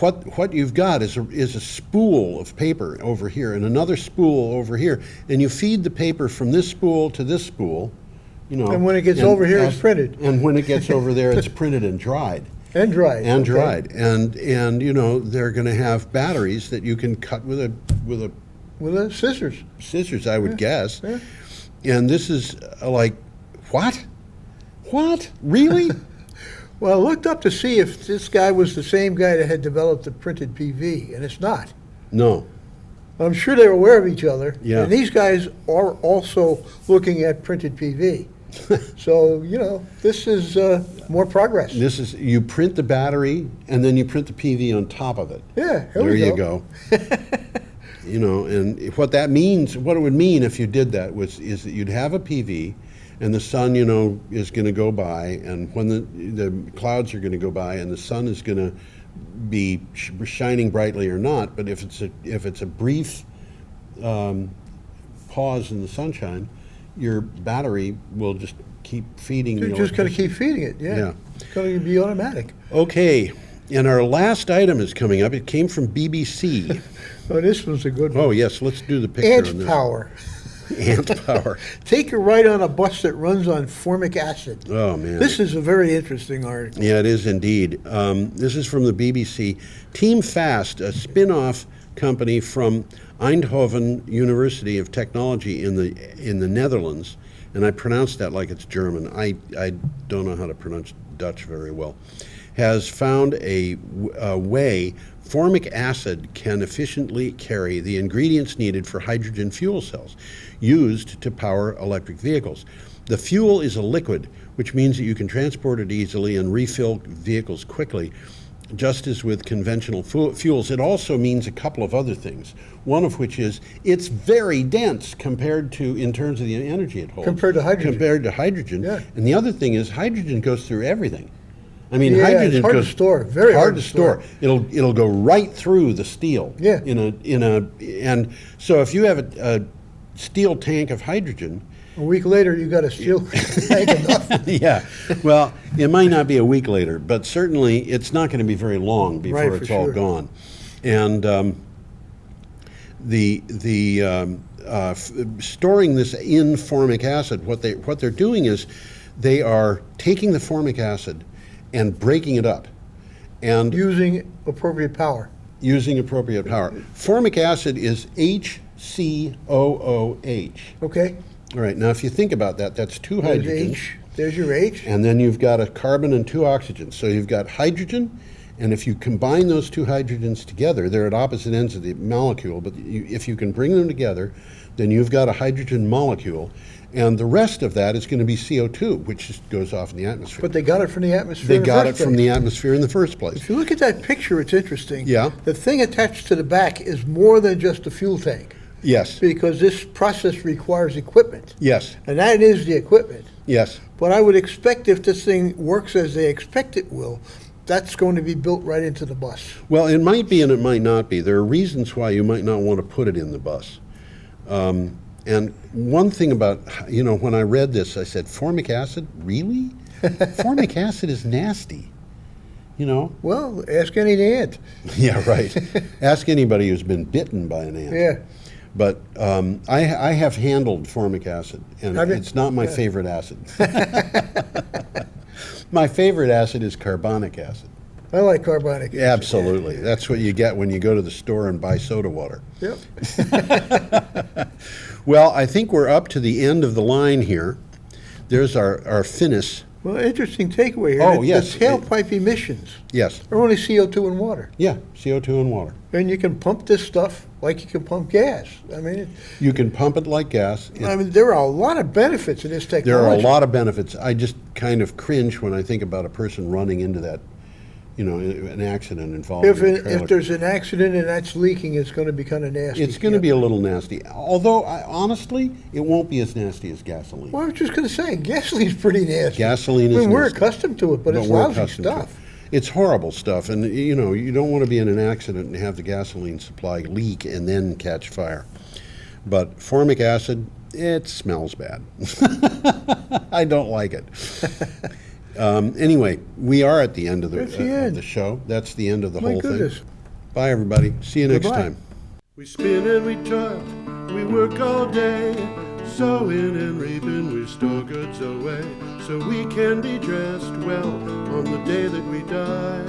[SPEAKER 1] what you've got is a spool of paper over here and another spool over here. And you feed the paper from this spool to this spool, you know.
[SPEAKER 2] And when it gets over here, it's printed.
[SPEAKER 1] And when it gets over there, it's printed and dried.
[SPEAKER 2] And dried.
[SPEAKER 1] And
[SPEAKER 2] okay.
[SPEAKER 1] dried, and you know, they're going to have batteries that you can cut with a
[SPEAKER 2] With the scissors.
[SPEAKER 1] scissors, I would guess.
[SPEAKER 2] yeah.
[SPEAKER 1] And this is like, what? Really?
[SPEAKER 2] Well, I looked up to see if this guy was the same guy that had developed the printed PV, and it's not.
[SPEAKER 1] No.
[SPEAKER 2] I'm sure they're aware of each other.
[SPEAKER 1] Yeah.
[SPEAKER 2] And these guys are also looking at printed PV. So, you know, this is more progress.
[SPEAKER 1] This is, you print the battery and then you print the PV on top of it.
[SPEAKER 2] Yeah, here
[SPEAKER 1] There
[SPEAKER 2] we
[SPEAKER 1] you go. You know, and what that means, what it would mean if you did that is that you'd have a PV and the sun, you know, is going to go by, and when the clouds are going to go by and the sun is going to be shining brightly or not, but if it's a brief pause in the sunshine, your battery will just keep feeding the
[SPEAKER 2] You're just going to
[SPEAKER 1] electricity.
[SPEAKER 2] keep feeding it, yeah.
[SPEAKER 1] Yeah.
[SPEAKER 2] It's going to be automatic.
[SPEAKER 1] Okay, And our last item is coming up. It came from BBC.
[SPEAKER 2] Oh, this one's a good one.
[SPEAKER 1] Oh, yes, let's do the picture on
[SPEAKER 2] Ant
[SPEAKER 1] this.
[SPEAKER 2] power.
[SPEAKER 1] Ant power.
[SPEAKER 2] Take a ride on a bus that runs on formic acid.
[SPEAKER 1] Oh, man.
[SPEAKER 2] This is a very interesting article.
[SPEAKER 1] Yeah, it is indeed. This is from the BBC. Team Fast, a spin-off company from Eindhoven University of Technology in the Netherlands, and I pronounce that like it's German. I don't know how to pronounce Dutch very well. Has found a way formic acid can efficiently carry the ingredients needed for hydrogen fuel cells used to power electric vehicles. The fuel is a liquid, which means that you can transport it easily and refill vehicles quickly, just as with conventional fuels. It also means a couple of other things, one of which is it's very dense compared to, in terms of the energy it holds.
[SPEAKER 2] Compared to hydrogen.
[SPEAKER 1] Yeah.
[SPEAKER 2] Yeah.
[SPEAKER 1] And the other thing is hydrogen goes through everything. I mean,
[SPEAKER 2] Yeah,
[SPEAKER 1] hydrogen
[SPEAKER 2] it's hard
[SPEAKER 1] goes
[SPEAKER 2] to store. Very hard to store.
[SPEAKER 1] It'll go right through the steel.
[SPEAKER 2] Yeah.
[SPEAKER 1] And so if you have a steel tank of hydrogen,
[SPEAKER 2] A week later, you got a steel tank enough.
[SPEAKER 1] yeah. Well, it might not be a week later, but certainly it's not going to be very long before
[SPEAKER 2] Right,
[SPEAKER 1] it's
[SPEAKER 2] for
[SPEAKER 1] all
[SPEAKER 2] sure.
[SPEAKER 1] gone. And storing this in formic acid, what they're doing is they are taking the formic acid and breaking it up, and
[SPEAKER 2] Using appropriate power.
[SPEAKER 1] using appropriate power. Formic acid is HCOOH.
[SPEAKER 2] Okay?
[SPEAKER 1] All right. Now, if you think about that, that's two
[SPEAKER 2] There's
[SPEAKER 1] hydrogens.
[SPEAKER 2] H. There's your H.
[SPEAKER 1] And then you've got a carbon and two oxygens. So you've got hydrogen, and if you combine those two hydrogens together, they're at opposite ends of the molecule, but if you can bring them together, then you've got a hydrogen molecule, and the rest of that is going to be CO2, which just goes off in the atmosphere.
[SPEAKER 2] But they got it from the atmosphere.
[SPEAKER 1] They
[SPEAKER 2] in the
[SPEAKER 1] got it
[SPEAKER 2] first
[SPEAKER 1] from
[SPEAKER 2] place.
[SPEAKER 1] the atmosphere in the first place.
[SPEAKER 2] If you look at that picture, it's interesting.
[SPEAKER 1] Yeah.
[SPEAKER 2] The thing attached to the back is more than just a fuel tank,
[SPEAKER 1] Yes,
[SPEAKER 2] because this process requires equipment.
[SPEAKER 1] yes,
[SPEAKER 2] And that is the equipment.
[SPEAKER 1] yes.
[SPEAKER 2] But I would expect if this thing works as they expect it will, that's going to be built right into the bus.
[SPEAKER 1] Well, it might be and it might not be. There are reasons why you might not want to put it in the bus. And one thing about, when I read this, I said, formic acid? Really? Formic acid is nasty.
[SPEAKER 2] Well, ask any ant.
[SPEAKER 1] Yeah, right. Ask anybody who's been bitten by an ant.
[SPEAKER 2] Yeah.
[SPEAKER 1] But I have handled formic acid, and
[SPEAKER 2] Have you?
[SPEAKER 1] it's not my
[SPEAKER 2] Yeah.
[SPEAKER 1] favorite acid. My favorite acid is carbonic acid.
[SPEAKER 2] I like carbonic acid.
[SPEAKER 1] Absolutely.
[SPEAKER 2] Yeah.
[SPEAKER 1] That's what you get when you go to the store and buy soda water.
[SPEAKER 2] Yep.
[SPEAKER 1] Well, I think we're up to the end of the line here. There's our finis.
[SPEAKER 2] Well, interesting takeaway here.
[SPEAKER 1] Oh,
[SPEAKER 2] The
[SPEAKER 1] yes.
[SPEAKER 2] tailpipe emissions
[SPEAKER 1] Yes.
[SPEAKER 2] are only CO2 and water.
[SPEAKER 1] Yeah, CO2 and water.
[SPEAKER 2] And you can pump this stuff like you can pump gas.
[SPEAKER 1] You can pump it like gas.
[SPEAKER 2] There are a lot of benefits in this technology.
[SPEAKER 1] There are a lot of benefits. I just kind of cringe when I think about a person running into that, an accident involving a trailer.
[SPEAKER 2] If there's an accident and that's leaking, it's going to be kind of nasty.
[SPEAKER 1] It's going to be a little nasty. Although, honestly, it won't be as nasty as gasoline.
[SPEAKER 2] Well, I was just going to say, gasoline's pretty nasty.
[SPEAKER 1] Gasoline is
[SPEAKER 2] we're
[SPEAKER 1] nasty.
[SPEAKER 2] accustomed to it, but it's
[SPEAKER 1] we're
[SPEAKER 2] lousy
[SPEAKER 1] accustomed to it.
[SPEAKER 2] stuff.
[SPEAKER 1] It's horrible stuff, and you don't want to be in an accident and have the gasoline supply leak and then catch fire. But formic acid, it smells bad. I don't like it. Anyway, we are at the end of
[SPEAKER 2] That's the end.
[SPEAKER 1] the show. That's the end of the
[SPEAKER 2] My
[SPEAKER 1] whole
[SPEAKER 2] goodness.
[SPEAKER 1] thing. Bye, everybody. See you next
[SPEAKER 2] Goodbye.
[SPEAKER 1] time. We spin and we toil, we work all day, sowing and reaping, we store goods away, so we can be dressed well on the day that we die.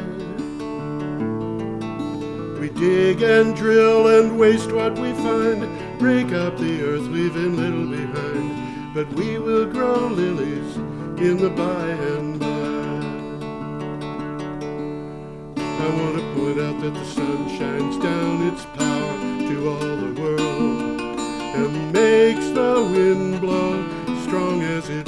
[SPEAKER 1] We dig and drill and waste what we find, break up the earth, leaving little behind, but we will grow lilies in the by and by. I want to point out that the sun shines down its power to all the world and makes the wind blow strong as it